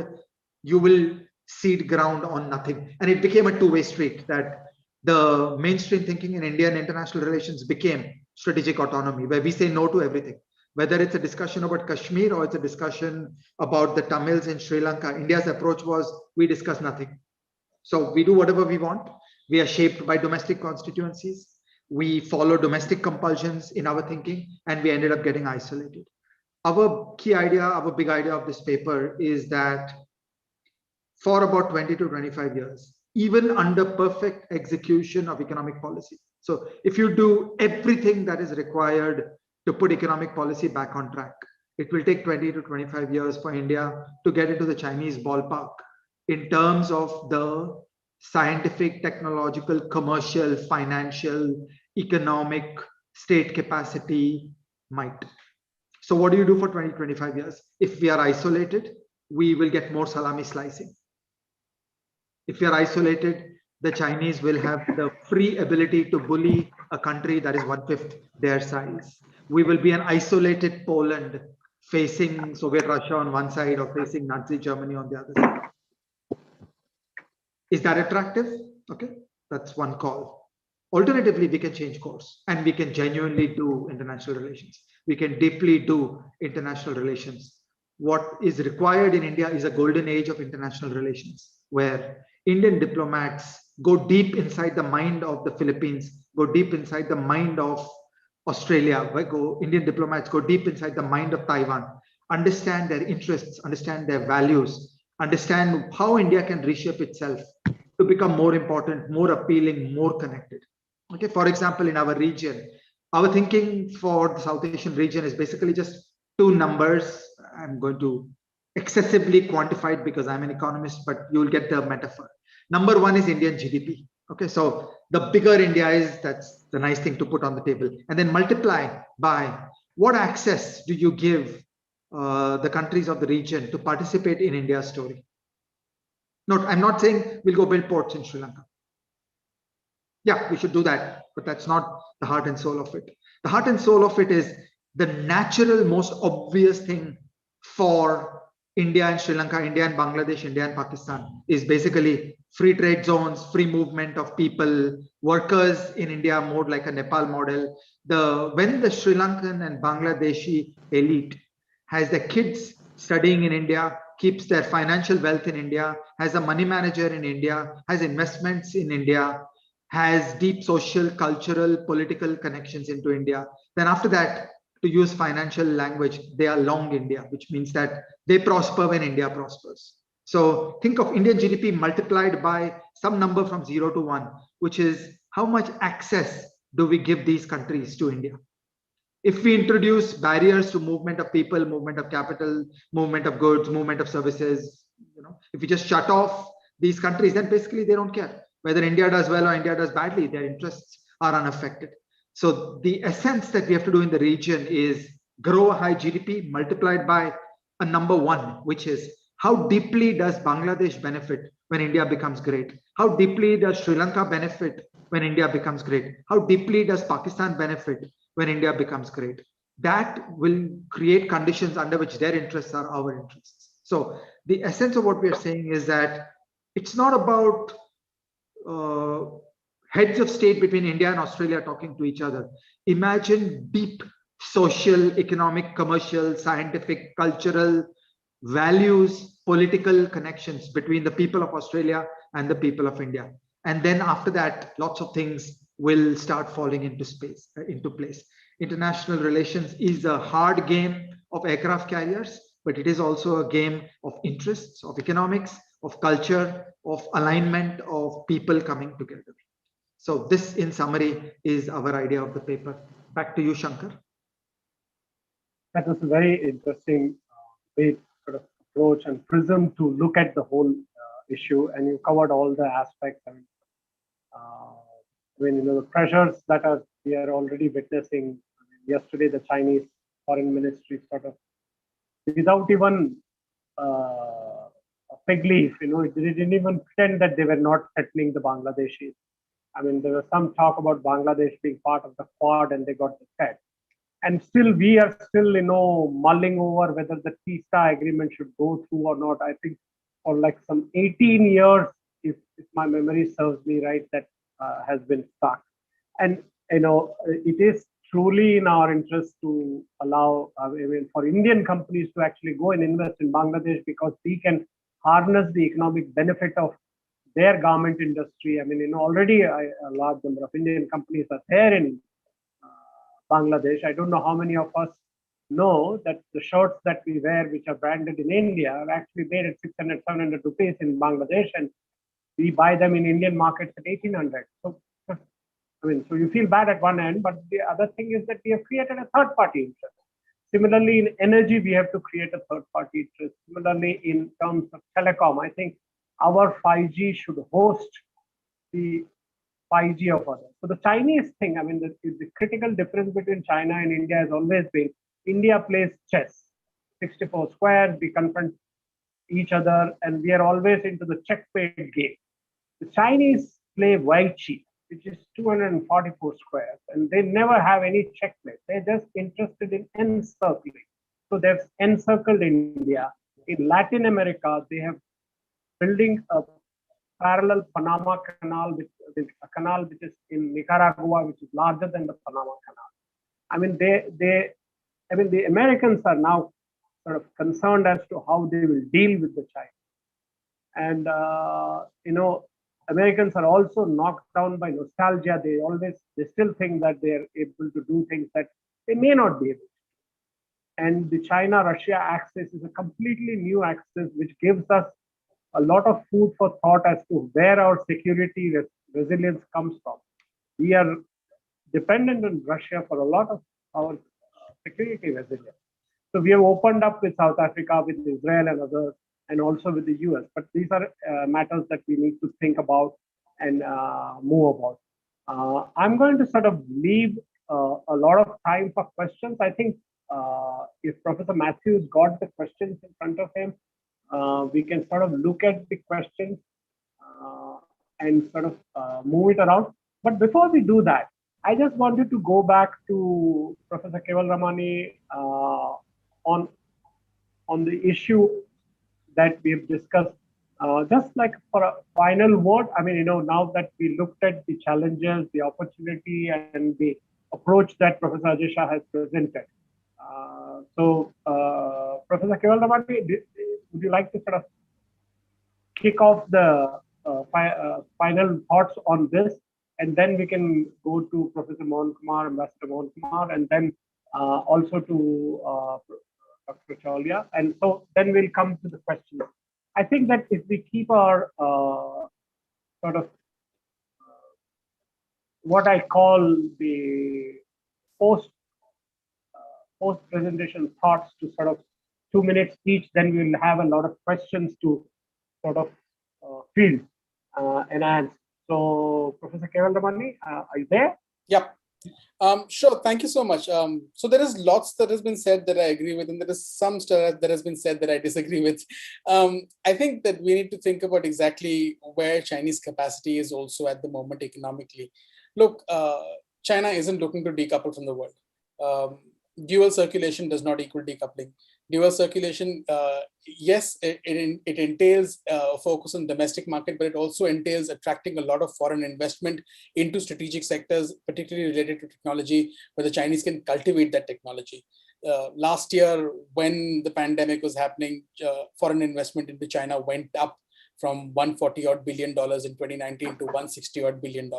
you will cede ground on nothing. And it became a two-way street, that the mainstream thinking in Indian international relations became strategic autonomy, where we say no to everything. Whether it's a discussion about Kashmir or it's a discussion about the Tamils in Sri Lanka, India's approach was, we discuss nothing. So we do whatever we want. We are shaped by domestic constituencies. We follow domestic compulsions in our thinking, and we ended up getting isolated. Our key idea, our big idea of this paper is that for about 20 to 25 years, even under perfect execution of economic policy. So if you do everything that is required to put economic policy back on track, it will take 20 to 25 years for India to get into the Chinese ballpark in terms of the scientific, technological, commercial, financial, economic, state capacity might. So what do you do for 20, 25 years? If we are isolated, we will get more salami slicing. If we are isolated, the Chinese will have the free ability to bully a country that is 1/5 their size. We will be an isolated Poland facing Soviet Russia on one side or facing Nazi Germany on the other side. Is that attractive? Okay, that's one call. Alternatively, we can change course and we can genuinely do international relations. We can deeply do international relations. What is required in India is a golden age of international relations, where Indian diplomats go deep inside the mind of the Philippines, go deep inside the mind of Australia, where Indian diplomats go deep inside the mind of Taiwan, understand their interests, understand their values, understand how India can reshape itself to become more important, more appealing, more connected. Okay, for example, in our region, our thinking for the South Asian region is basically just two numbers. I'm going to excessively quantify it because I'm an economist, but you'll get the metaphor. Number one is Indian GDP. Okay, so the bigger India is, that's the nice thing to put on the table. And then multiply by what access do you give the countries of the region to participate in India's story. No, I'm not saying we'll go build ports in Sri Lanka. Yeah, we should do that, but that's not the heart and soul of it. The heart and soul of it is the natural, most obvious thing for India and Sri Lanka, India and Bangladesh, India and Pakistan is basically free trade zones, free movement of people, workers in India, more like a Nepal model. When the Sri Lankan and Bangladeshi elite has their kids studying in India, keeps their financial wealth in India, has a money manager in India, has investments in India, has deep social, cultural, political connections into India, then after that, to use financial language, they are long India, which means that they prosper when India prospers. So think of Indian GDP multiplied by some number from 0 to 1, which is how much access do we give these countries to India? If we introduce barriers to movement of people, movement of capital, movement of goods, movement of services, if we just shut off these countries, then basically they don't care. Whether India does well or India does badly, their interests are unaffected. So the essence that we have to do in the region is grow a high GDP multiplied by a number one, which is how deeply does Bangladesh benefit when India becomes great? How deeply does Sri Lanka benefit when India becomes great? How deeply does Pakistan benefit when India becomes great? That will create conditions under which their interests are our interests. So the essence of what we are saying is that it's not about heads of state between India and Australia talking to each other. Imagine deep social, economic, commercial, scientific, cultural, values, political connections between the people of Australia and the people of India. And then after that, lots of things will start falling into place. International relations is a hard game of aircraft carriers, but it is also a game of interests, of economics, of culture, of alignment, of people coming together. So this, in summary, is our idea of the paper. Back to you, Shankar. That was a very interesting way sort of approach and prism to look at the whole issue, and you covered all the aspects. The pressures that we are already witnessing. Yesterday, the Chinese Foreign Ministry sort of, without even a fig leaf. They didn't even pretend that they were not threatening the Bangladeshis. I mean, there was some talk about Bangladesh being part of the Quad, and they got the threat. And still, we are still, mulling over whether the TISA agreement should go through or not. I think for like some 18 years, if my memory serves me right, that has been stuck. And it is truly in our interest to allow, for Indian companies to actually go and invest in Bangladesh, because we can harness the economic benefit of their garment industry. I mean, already a large number of Indian companies are there in Bangladesh. I don't know how many of us know that the shirts that we wear, which are branded in India, are actually made at 600, 700 rupees in Bangladesh, and we buy them in Indian markets at 1800. So, so you feel bad at one end, but the other thing is that we have created a third-party interest. Similarly, in energy, we have to create a third-party interest. Similarly, in terms of telecom, I think our 5G should host the 5G of others. So the Chinese thing, I mean, the critical difference between China and India has always been, India plays chess, 64 squares, we confront each other, and we are always into the checkmate game. The Chinese play Weiqi, which is 244 squares, and they never have any checkmate. They're just interested in encircling. So they've encircled India. In Latin America, they have building a parallel Panama Canal, with a canal which is in Nicaragua, which is larger than the Panama Canal. I mean, the Americans are now sort of concerned as to how they will deal with the Chinese. And, Americans are also knocked down by nostalgia. They still think that they're able to do things that they may not be able to. And the China-Russia axis is a completely new axis, which gives us a lot of food for thought as to where our security resilience comes from. We are dependent on Russia for a lot of our security resilience. So we have opened up with South Africa, with Israel and others, and also with the US. But these are matters that we need to think about and move about. I'm going to sort of leave a lot of time for questions. I think if Professor Matthews got the questions in front of him, we can sort of look at the questions and sort of move it around. But before we do that, I just wanted to go back to Professor Keval on the issue that we've discussed. Just like for a final word, I mean, now that we looked at the challenges, the opportunity, and the approach that Professor Ajay Shah has presented. Professor Keval Ramani, would you like to sort of kick off the final thoughts on this? And then we can go to Professor Mohan Kumar, Ambassador Mohan Kumar, and then also to Dr. Chaulia. And so then we'll come to the questions. I think that if we keep our sort of what I call the post presentation thoughts to sort of 2 minutes each, then we will have a lot of questions to sort of field and answer. So, Professor Keval Ramani, are you there? Yep. Sure. Thank you so much. So there is lots that has been said that I agree with, and there is some stuff that has been said that I disagree with. I think that we need to think about exactly where Chinese capacity is also at the moment economically. Look, China isn't looking to decouple from the world. Dual circulation does not equal decoupling. Dual circulation, yes, it entails a focus on domestic market, but it also entails attracting a lot of foreign investment into strategic sectors, particularly related to technology, where the Chinese can cultivate that technology. Last year, when the pandemic was happening, foreign investment into China went up from $140 billion in 2019 to $160 billion.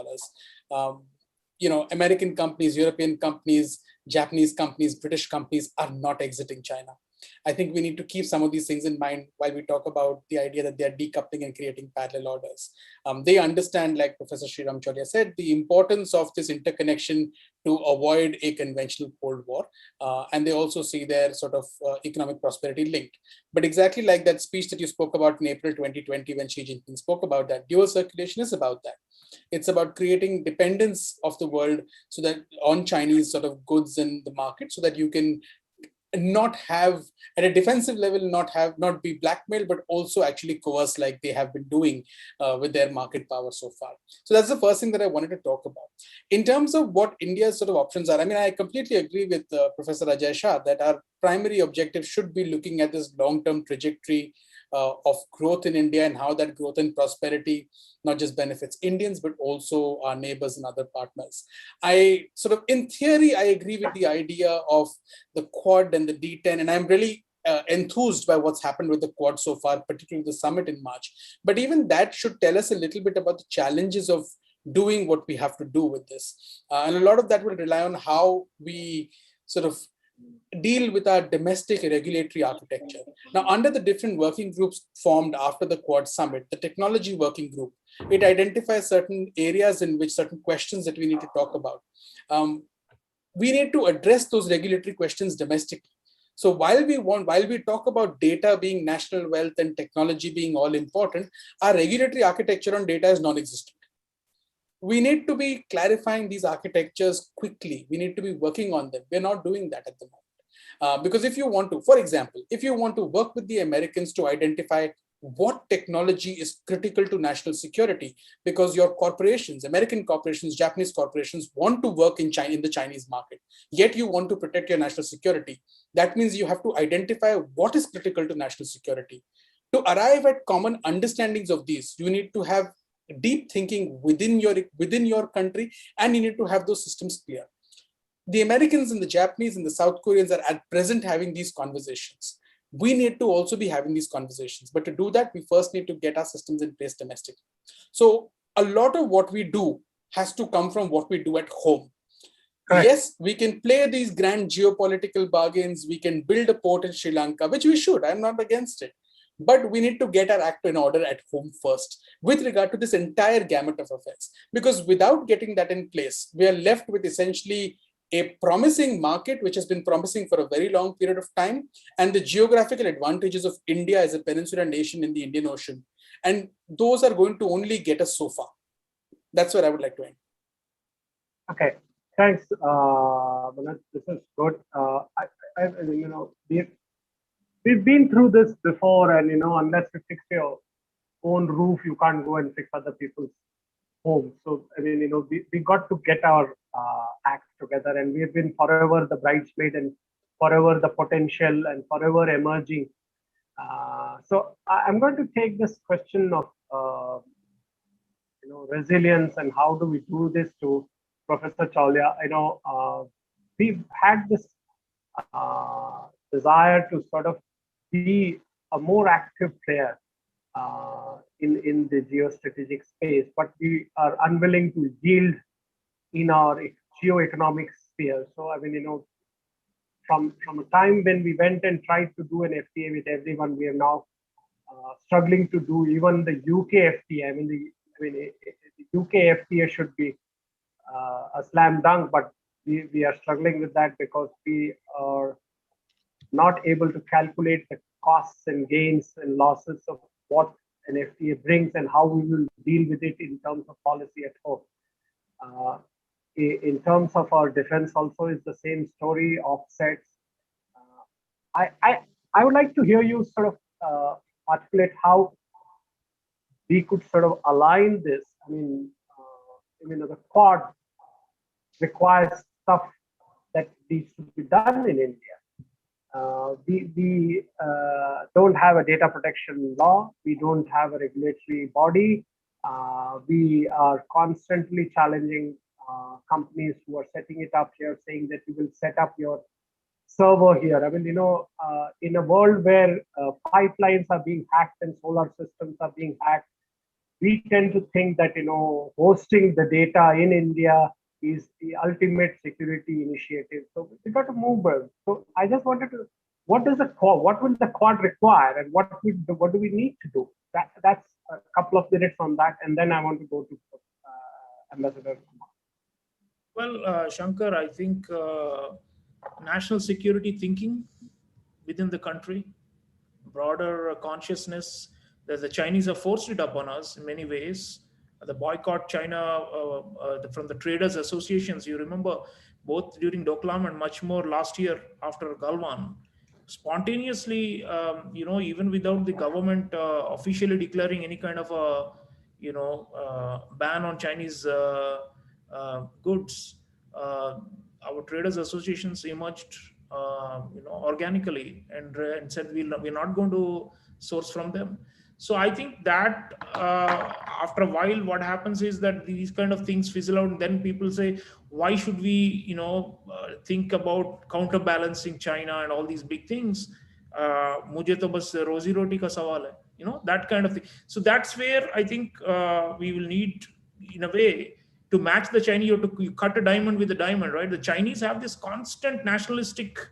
American companies, European companies, Japanese companies, British companies are not exiting China. I think we need to keep some of these things in mind while we talk about the idea that they're decoupling and creating parallel orders. They understand, like Professor Sriram Chaulia said, the importance of this interconnection to avoid a conventional Cold War. And they also see their sort of economic prosperity linked. But exactly like that speech that you spoke about in April 2020, when Xi Jinping spoke about that, dual circulation is about that. It's about creating dependence of the world so that on Chinese sort of goods in the market, so that you can not have, at a defensive level, not be blackmailed, but also actually coerce like they have been doing with their market power so far. So that's the first thing that I wanted to talk about. In terms of what India's sort of options are, I mean, I completely agree with Professor Ajay Shah that our primary objective should be looking at this long-term trajectory of growth in India and how that growth and prosperity not just benefits Indians, but also our neighbors and other partners. I sort of, in theory, I agree with the idea of the Quad and the D10, and I'm really enthused by what's happened with the Quad so far, particularly the summit in March. But even that should tell us a little bit about the challenges of doing what we have to do with this. And a lot of that will rely on how we sort of deal with our domestic regulatory architecture. Now, under the different working groups formed after the Quad Summit, the technology working group, it identifies certain areas in which certain questions that we need to talk about. We need to address those regulatory questions domestically. So while we talk about data being national wealth and technology being all important, our regulatory architecture on data is non-existent. We need to be clarifying these architectures quickly. We need to be working on them. We're not doing that at the moment. Because if you want to, for example, if you want to work with the Americans to identify what technology is critical to national security, because your corporations, American corporations, Japanese corporations want to work in China, in the Chinese market, yet you want to protect your national security. That means you have to identify what is critical to national security. To arrive at common understandings of these, you need to have deep thinking within your country, and you need to have those systems clear. The Americans and the Japanese and the South Koreans are at present having these conversations. We need to also be having these conversations. But to do that, we first need to get our systems in place domestically. So a lot of what we do has to come from what we do at home. Correct. Yes, we can play these grand geopolitical bargains. We can build a port in Sri Lanka, which we should. I'm not against it. But we need to get our act in order at home first with regard to this entire gamut of affairs. Because without getting that in place, we are left with essentially a promising market, which has been promising for a very long period of time, and the geographical advantages of India as a peninsula nation in the Indian Ocean. And those are going to only get us so far. That's where I would like to end. Okay, thanks, Manoj. This is good. We've been through this before, and unless you fix your own roof, you can't go and fix other people's homes. So we got to get our act together, and we've been forever the bridesmaid and forever the potential and forever emerging. So I'm going to take this question of resilience and how do we do this to Professor Chawla. We've had this desire to sort of be a more active player in the geostrategic space, but we are unwilling to yield in our geo-economic sphere. So from a time when we went and tried to do an FTA with everyone, we are now struggling to do even the UK FTA. The UK FTA should be a slam dunk, but we are struggling with that because we are not able to calculate the costs and gains and losses of what an FTA brings and how we will deal with it in terms of policy at home. In terms of our defense also is the same story, offsets. I would like to hear you sort of articulate how we could sort of align this. The Quad requires stuff that needs to be done in India. We don't have a data protection law. We don't have a regulatory body. We are constantly challenging companies who are setting it up here, saying that you will set up your server here. In a world where pipelines are being hacked and solar systems are being hacked, we tend to think that hosting the data in India is the ultimate security initiative. So we got to move. So I just wanted to, what will the Quad require, and what do we need to do? That's a couple of minutes on that, and then I want to go to Ambassador Kumar. Well, Shankar, I think national security thinking within the country, broader consciousness that the Chinese have forced it upon us in many ways. The boycott China from the traders associations, you remember both during Doklam and much more last year after Galwan, spontaneously, even without the government officially declaring any kind of a, ban on Chinese goods, our traders associations emerged, organically and said we're not going to source from them. So I think that after a while, what happens is that these kind of things fizzle out, and then people say, why should we, think about counterbalancing China and all these big things? Mujhe to bas rozi roti ka sawal hai, that kind of thing. So that's where I think we will need, in a way, to match the Chinese. You cut a diamond with a diamond, right? The Chinese have this constant nationalistic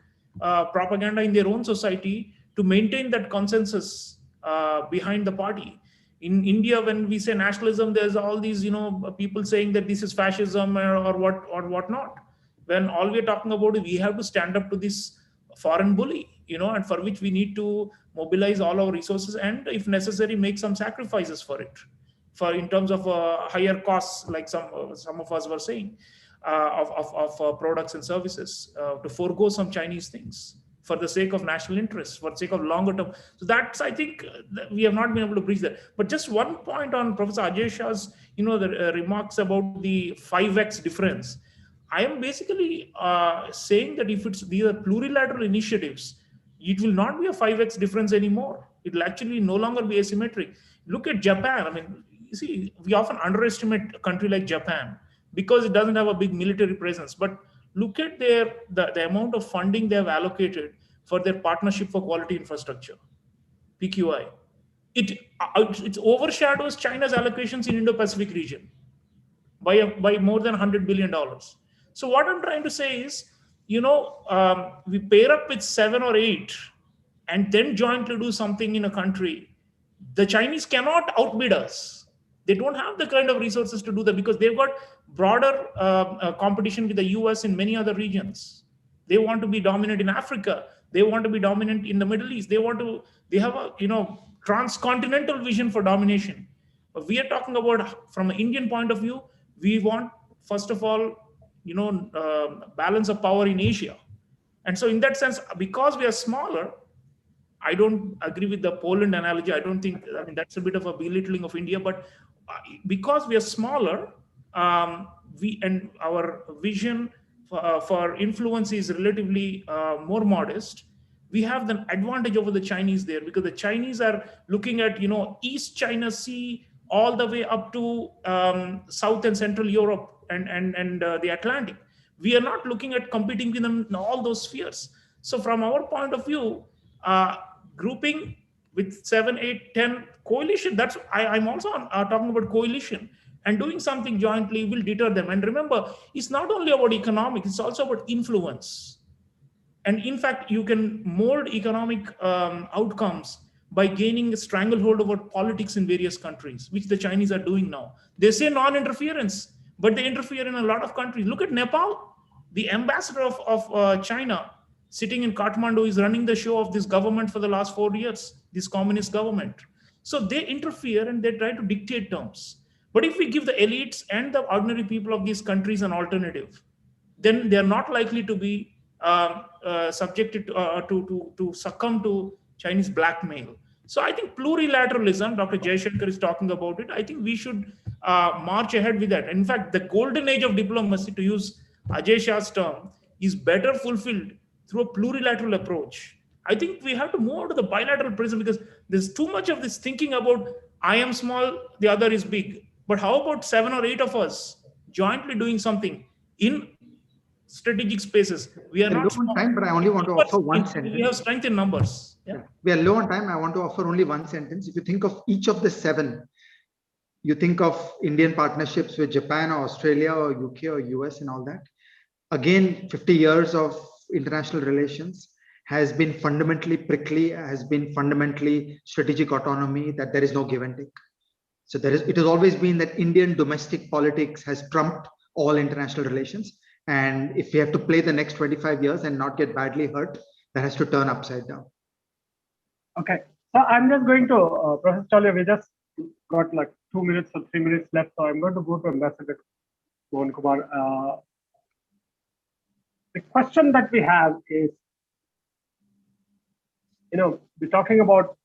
propaganda in their own society to maintain that consensus behind the party. In India, when we say nationalism, there's all these, people saying that this is fascism or what not. When all we're talking about is we have to stand up to this foreign bully, and for which we need to mobilize all our resources and, if necessary, make some sacrifices for it, in terms of higher costs, like some of us were saying, of products and services, to forego some Chinese things for the sake of national interests, for the sake of longer term. So that's, I think, we have not been able to breach that. But just one point on Professor Ajay Shah's, the remarks about the 5x difference. I am basically saying that if these are plurilateral initiatives, it will not be a 5x difference anymore. It will actually no longer be asymmetric. Look at Japan. I mean, you see, we often underestimate a country like Japan because it doesn't have a big military presence. But look at the amount of funding they have allocated for their Partnership for Quality Infrastructure, PQI. It overshadows China's allocations in Indo-Pacific region by more than $100 billion. So what I'm trying to say is, we pair up with 7 or 8 and then jointly do something in a country. The Chinese cannot outbid us. They don't have the kind of resources to do that because they've got broader competition with the US in many other regions. They want to be dominant in Africa. They want to be dominant in the Middle East. They have a, transcontinental vision for domination. But we are talking about, from an Indian point of view, we want, first of all, balance of power in Asia. And so in that sense, because we are smaller, I don't agree with the Poland analogy. I mean, that's a bit of a belittling of India, but because we are smaller, and our vision for influence is relatively more modest, we have the advantage over the Chinese there, because the Chinese are looking at, East China Sea all the way up to South and Central Europe and the Atlantic. We are not looking at competing with them in all those spheres. So from our point of view, grouping with 7, 8, 10 coalition, I'm also talking about coalition, and doing something jointly will deter them. And remember, it's not only about economics, it's also about influence. And in fact, you can mold economic outcomes by gaining a stranglehold over politics in various countries, which the Chinese are doing now. They say non-interference, but they interfere in a lot of countries. Look at Nepal. The ambassador of China sitting in Kathmandu is running the show of this government for the last 4 years, this communist government. So they interfere and they try to dictate terms. But if we give the elites and the ordinary people of these countries an alternative, then they're not likely to be subjected to succumb to Chinese blackmail. So I think plurilateralism, Dr. Jaishankar is talking about it. I think we should march ahead with that. In fact, the golden age of diplomacy, to use Ajay Shah's term, is better fulfilled through a plurilateral approach. I think we have to move out of the bilateral prism, because there's too much of this thinking about I am small, the other is big. But how about 7 or 8 of us jointly doing something in strategic spaces? We are not low on time, but I only want to offer one sentence. We have strength in numbers. Yeah. We are low on time. I want to offer only one sentence. If you think of each of the 7, you think of Indian partnerships with Japan or Australia or UK or US and all that. Again, 50 years of international relations has been fundamentally prickly, has been fundamentally strategic autonomy, that there is no give and take. So it has always been that Indian domestic politics has trumped all international relations. And if we have to play the next 25 years and not get badly hurt, that has to turn upside down. Okay, so I'm just going to, Professor Chawla, we just got like 2 minutes or 3 minutes left. So I'm going to go to Ambassador Mohan Kumar. the question that we have is, we're talking about,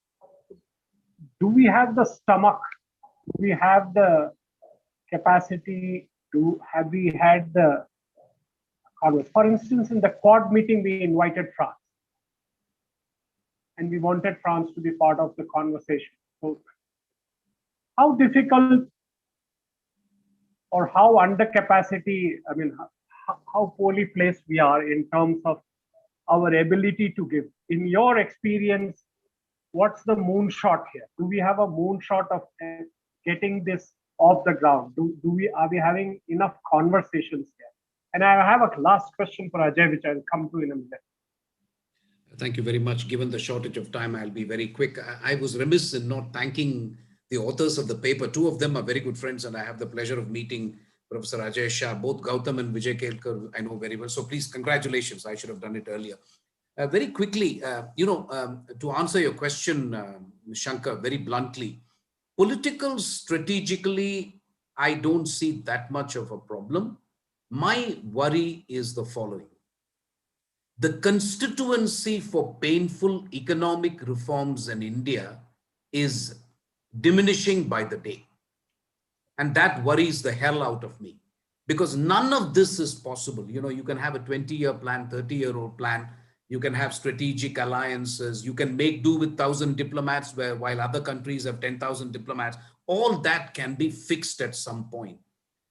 do we have the stomach? Do we have the capacity? Have we had the congress? For instance, in the Quad meeting, we invited France, and we wanted France to be part of the conversation. So how difficult or how under capacity, how poorly placed we are in terms of our ability to give. In your experience, what's the moonshot here? Do we have a moonshot of getting this off the ground? Are we having enough conversations here? And I have a last question for Ajay, which I'll come to in a minute. Thank you very much. Given the shortage of time, I'll be very quick. I was remiss in not thanking the authors of the paper. Two of them are very good friends, and I have the pleasure of meeting Professor Ajay Shah. Both Gautam and Vijay Kelkar I know very well. So please, congratulations. I should have done it earlier. Very quickly, to answer your question, Shankar, very bluntly, political strategically, I don't see that much of a problem. My worry is the following. The constituency for painful economic reforms in India is diminishing by the day. And that worries the hell out of me, because none of this is possible. You can have a 20-year plan, 30-year-old plan. You can have strategic alliances. You can make do with 1,000 diplomats while other countries have 10,000 diplomats. All that can be fixed at some point.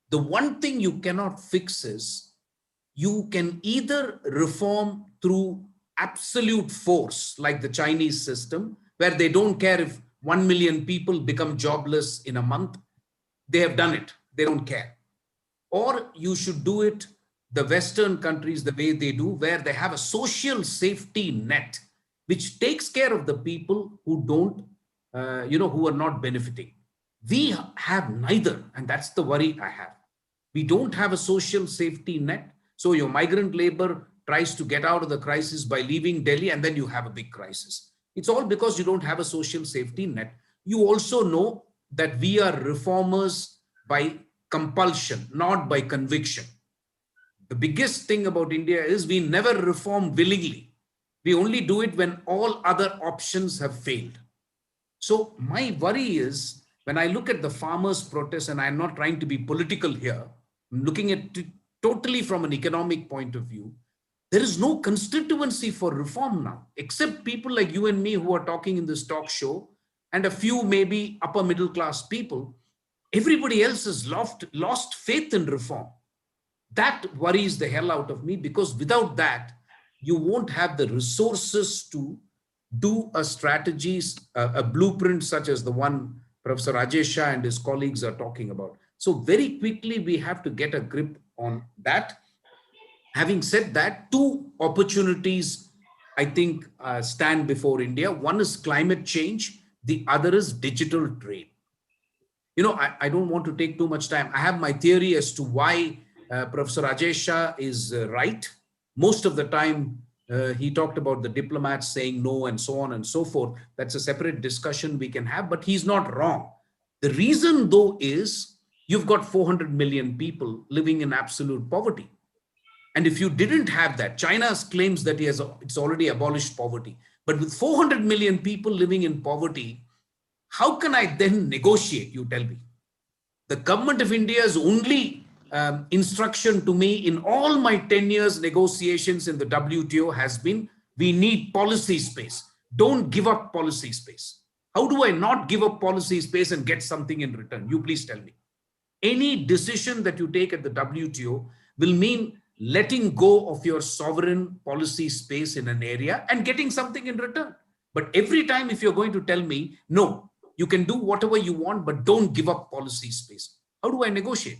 The one thing you cannot fix is you can either reform through absolute force, like the Chinese system, where they don't care if 1 million people become jobless in a month. They have done it. They don't care. Or you should do it the Western countries the way they do, where they have a social safety net, which takes care of the people who don't, who are not benefiting. We have neither, and that's the worry I have. We don't have a social safety net. So your migrant labor tries to get out of the crisis by leaving Delhi, and then you have a big crisis. It's all because you don't have a social safety net. You also know that we are reformers by compulsion, not by conviction. The biggest thing about India is we never reform willingly. We only do it when all other options have failed. So my worry is, when I look at the farmers' protests, and I'm not trying to be political here, I'm looking at it totally from an economic point of view, there is no constituency for reform now, except people like you and me who are talking in this talk show, and a few maybe upper middle class people. Everybody else has lost faith in reform. That worries the hell out of me, because without that, you won't have the resources to do a strategies, a blueprint such as the one Professor Ajay Shah and his colleagues are talking about. So very quickly, we have to get a grip on that. Having said that, two opportunities, I think, stand before India. One is climate change. The other is digital trade. I don't want to take too much time. I have my theory as to why Professor Ajay Shah is right. Most of the time, he talked about the diplomats saying no and so on and so forth. That's a separate discussion we can have, but he's not wrong. The reason, though, is you've got 400 million people living in absolute poverty. And if you didn't have that, China claims that it's already abolished poverty. But with 400 million people living in poverty, how can I then negotiate, you tell me? The government of India's only instruction to me in all my 10 years negotiations in the WTO has been, we need policy space. Don't give up policy space. How do I not give up policy space and get something in return? You please tell me. Any decision that you take at the WTO will mean letting go of your sovereign policy space in an area and getting something in return. But every time if you're going to tell me, no, you can do whatever you want, but don't give up policy space. How do I negotiate?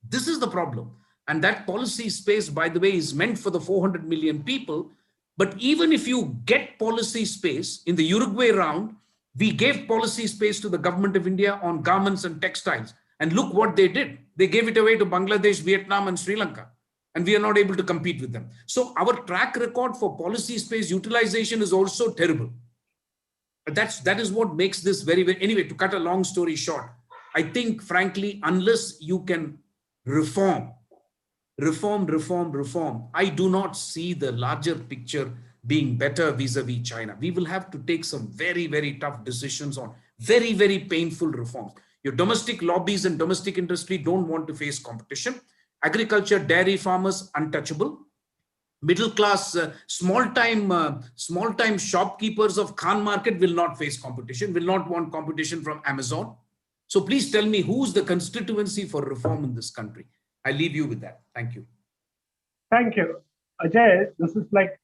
This is the problem. And that policy space, by the way, is meant for the 400 million people. But even if you get policy space, in the Uruguay round, we gave policy space to the government of India on garments and textiles. And look what they did. They gave it away to Bangladesh, Vietnam, and Sri Lanka. And we are not able to compete with them. So our track record for policy space utilization is also terrible. But that is what makes this very, very, anyway, to cut a long story short, I think, frankly, unless you can reform reform, reform, reform, I do not see the larger picture being better vis-a-vis China. We will have to take some very, very tough decisions on very, very painful reforms. Your domestic lobbies and domestic industry don't want to face competition. Agriculture, dairy farmers, untouchable. Middle class, small time shopkeepers of Khan Market will not face competition, will not want competition from Amazon. So please tell me, who's the constituency for reform in this country? I leave you with that. Thank you. Thank you. Ajay, this is like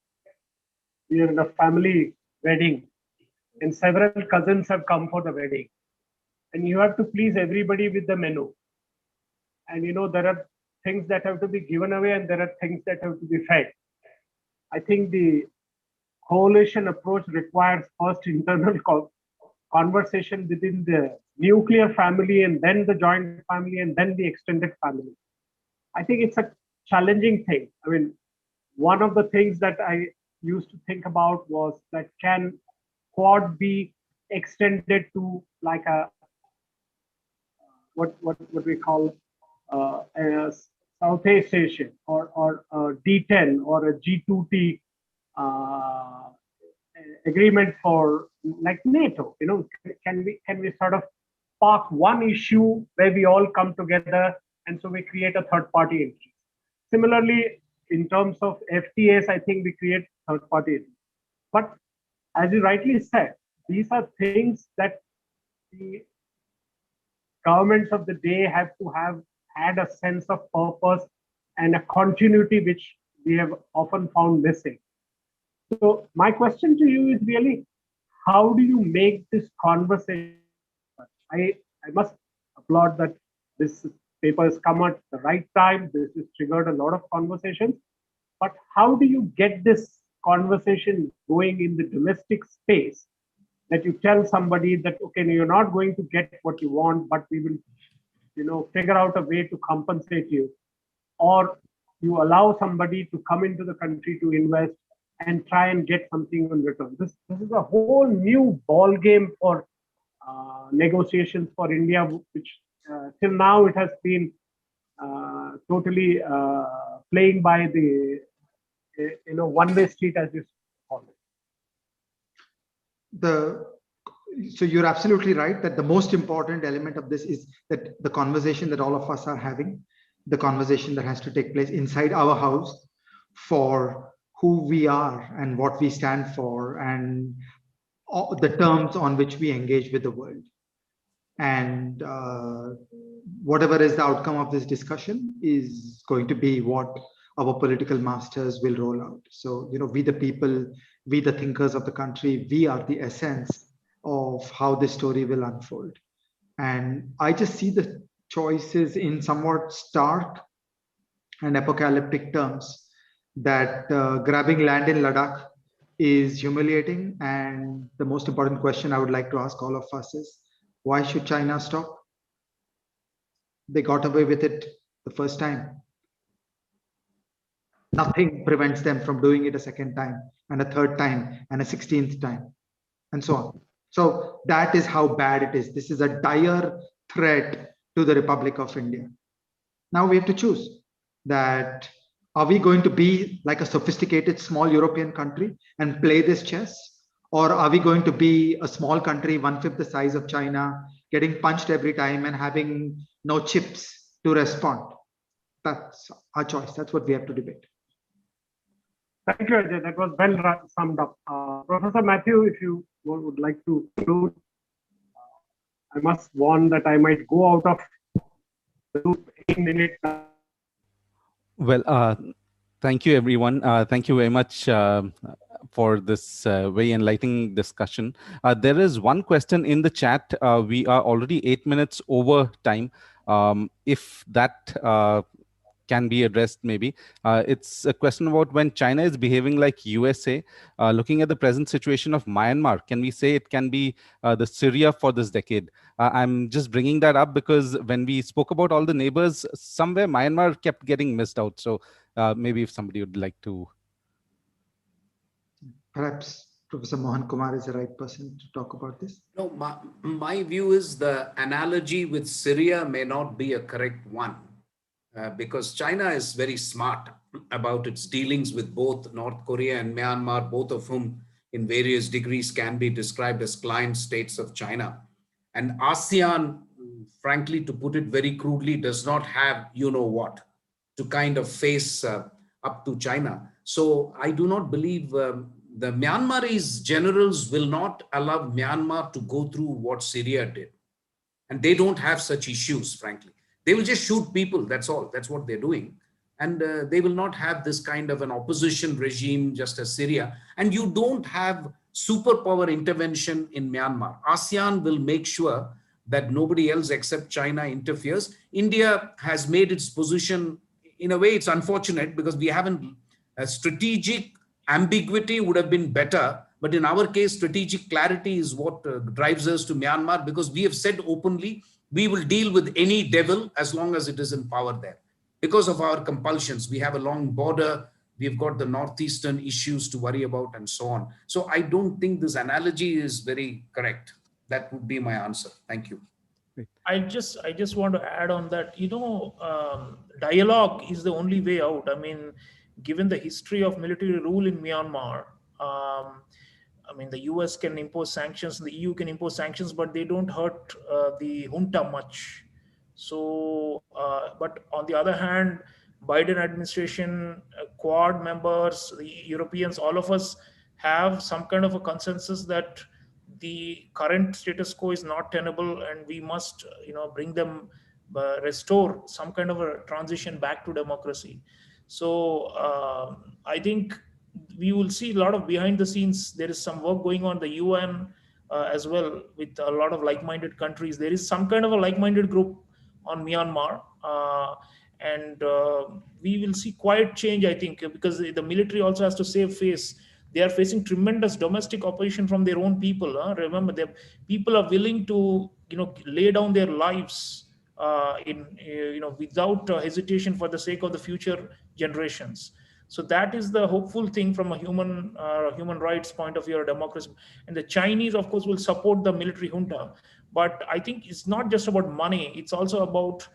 you're in a family wedding and several cousins have come for the wedding. And you have to please everybody with the menu. And there are things that have to be given away and there are things that have to be fed. I think the coalition approach requires first internal conversation within the nuclear family and then the joint family and then the extended family. I think it's a challenging thing. I mean, one of the things that I used to think about was that can Quad be extended to like a what we call a Southeast Asia or a D10 or a G2T agreement for like NATO? Can we sort of park one issue where we all come together and so we create a third party entry? Similarly, in terms of FTAs, I think we create third party entry. But as you rightly said, these are things that the governments of the day have to have had a sense of purpose and a continuity, which we have often found missing. So my question to you is really, how do you make this conversation? I must applaud that this paper has come at the right time. This has triggered a lot of conversations. But how do you get this conversation going in the domestic space, that you tell somebody that, okay, you're not going to get what you want, but we will, figure out a way to compensate you, or you allow somebody to come into the country to invest and try and get something in return. This is a whole new ball game for negotiations for India, which till now it has been totally playing by the one-way street, as you call it. So you're absolutely right that the most important element of this is that the conversation that all of us are having, the conversation that has to take place inside our house for who we are and what we stand for and the terms on which we engage with the world. And whatever is the outcome of this discussion is going to be what our political masters will roll out. So, we the people, we the thinkers of the country, we are the essence of how this story will unfold. And I just see the choices in somewhat stark and apocalyptic terms, that grabbing land in Ladakh is humiliating. And the most important question I would like to ask all of us is, why should China stop? They got away with it the first time. Nothing prevents them from doing it a second time and a third time and a 16th time and so on. So that is how bad it is. This is a dire threat to the Republic of India. Now we have to choose that. Are we going to be like a sophisticated small European country and play this chess? Or are we going to be a small country, 1/5 the size of China, getting punched every time and having no chips to respond? That's our choice. That's what we have to debate. Thank you, Ajay. That was well summed up. Professor Matthew, if you would like to conclude, I must warn that I might go out of the loop any minute. Well, thank you, everyone. Thank you very much for this very enlightening discussion. There is one question in the chat. We are already 8 minutes over time. If that can be addressed, maybe. It's a question about when China is behaving like USA, looking at the present situation of Myanmar, can we say it can be the Syria for this decade? I'm just bringing that up because when we spoke about all the neighbors, somewhere Myanmar kept getting missed out. So maybe if somebody would like to. Perhaps Professor Mohan Kumar is the right person to talk about this. No, my view is the analogy with Syria may not be a correct one. because China is very smart about its dealings with both North Korea and Myanmar, both of whom in various degrees can be described as client states of China. And ASEAN, frankly, to put it very crudely, does not have you know what to kind of face up to China. So I do not believe the Myanmarese generals will not allow Myanmar to go through what Syria did. And they don't have such issues, frankly. They will just shoot people, that's all. That's what they're doing. And they will not have this kind of an opposition regime just as Syria. And you don't have superpower intervention in Myanmar. ASEAN will make sure that nobody else except China interferes. India has made its position, in a way, it's unfortunate because we haven't, a strategic ambiguity would have been better. But in our case, strategic clarity is what drives us to Myanmar, because we have said openly, we will deal with any devil as long as it is in power there. Because of our compulsions, we have a long border, we've got the northeastern issues to worry about and so on. So I don't think this analogy is very correct. That would be my answer. Thank you. I just want to add on that, dialogue is the only way out. I mean, given the history of military rule in Myanmar, I mean, the US can impose sanctions, the EU can impose sanctions, but they don't hurt the junta much. So, but on the other hand, Biden administration, Quad members, the Europeans, all of us have some kind of a consensus that the current status quo is not tenable, and we must, bring them, restore some kind of a transition back to democracy. So I think we will see a lot of behind the scenes. There is some work going on the UN as well, with a lot of like-minded countries. There is some kind of a like-minded group on Myanmar, and we will see quiet change, I think, because the military also has to save face. They are facing tremendous domestic opposition from their own people. Remember, the people are willing to, lay down their lives without hesitation for the sake of the future generations. So that is the hopeful thing from a human rights point of view, or democracy. And the Chinese, of course, will support the military junta. But I think it's not just about money. It's also about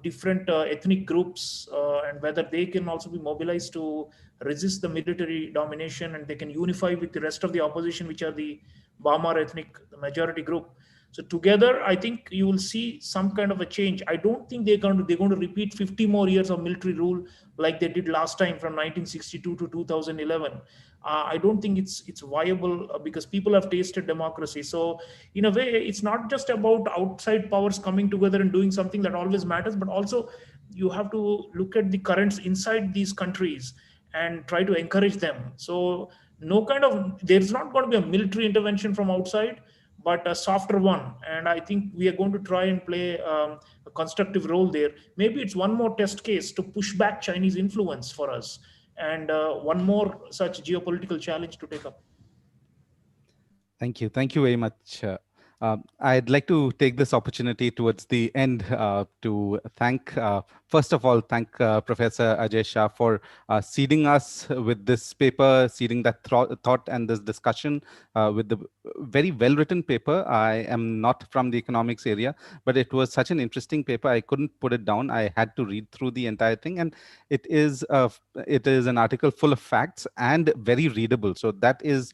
different ethnic groups and whether they can also be mobilized to resist the military domination, and they can unify with the rest of the opposition, which are the Bamar ethnic majority group. So together, I think you will see some kind of a change. I don't think they're going to repeat 50 more years of military rule like they did last time from 1962 to 2011. I don't think it's viable because people have tasted democracy. So in a way, it's not just about outside powers coming together and doing something that always matters, but also you have to look at the currents inside these countries and try to encourage them. So there's not going to be a military intervention from outside, but a softer one. And I think we are going to try and play a constructive role there. Maybe it's one more test case to push back Chinese influence for us, and one more such geopolitical challenge to take up. Thank you. Thank you very much. I'd like to take this opportunity towards the end to thank, first of all, thank Professor Ajay Shah for seeding us with this paper, seeding that thought and this discussion with the very well-written paper. I am not from the economics area, but it was such an interesting paper. I couldn't put it down. I had to read through the entire thing, and it is an article full of facts and very readable. So that is,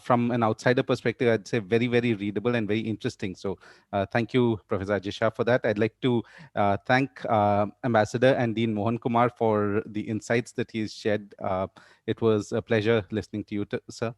from an outsider perspective, I'd say very, very readable and very interesting. So thank you, Professor Ajay Shah, for that. I'd like to thank Ambassador and Dean Mohan Kumar for the insights that he's shared. It was a pleasure listening to you, sir.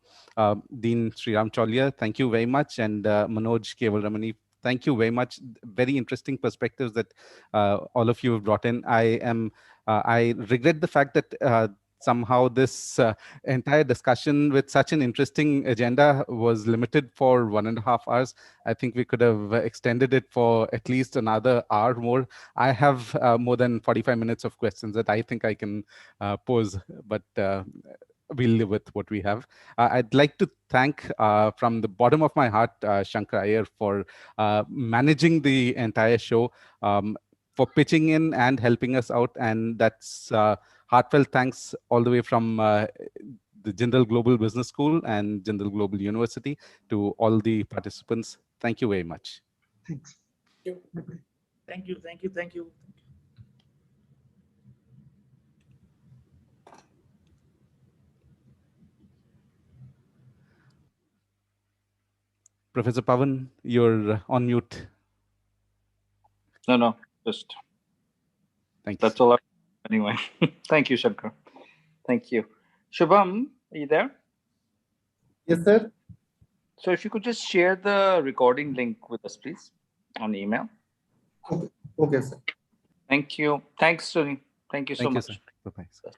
Dean Sriram Cholia, thank you very much. And Manoj Kevalramani, thank you very much. Very interesting perspectives that all of you have brought in. I regret the fact that somehow this entire discussion with such an interesting agenda was limited for 1.5 hours. I think we could have extended it for at least another hour more. I have more than 45 minutes of questions that I think I can pose, but we'll live with what we have. I'd like to thank from the bottom of my heart, Shankar Iyer, for managing the entire show, for pitching in and helping us out. And that's heartfelt thanks all the way from the Jindal Global Business School and Jindal Global University to all the participants. Thank you very much. Thanks. Thank you. Professor Pavan, you're on mute. No, just Thank you. that's all. Anyway, thank you, Shankar. Thank you. Shubham, are you there? Yes, sir. So if you could just share the recording link with us, please, on email. Okay, sir. Thank you. Thanks, Tony. Thank you so Thank you, much. sir. Bye-bye.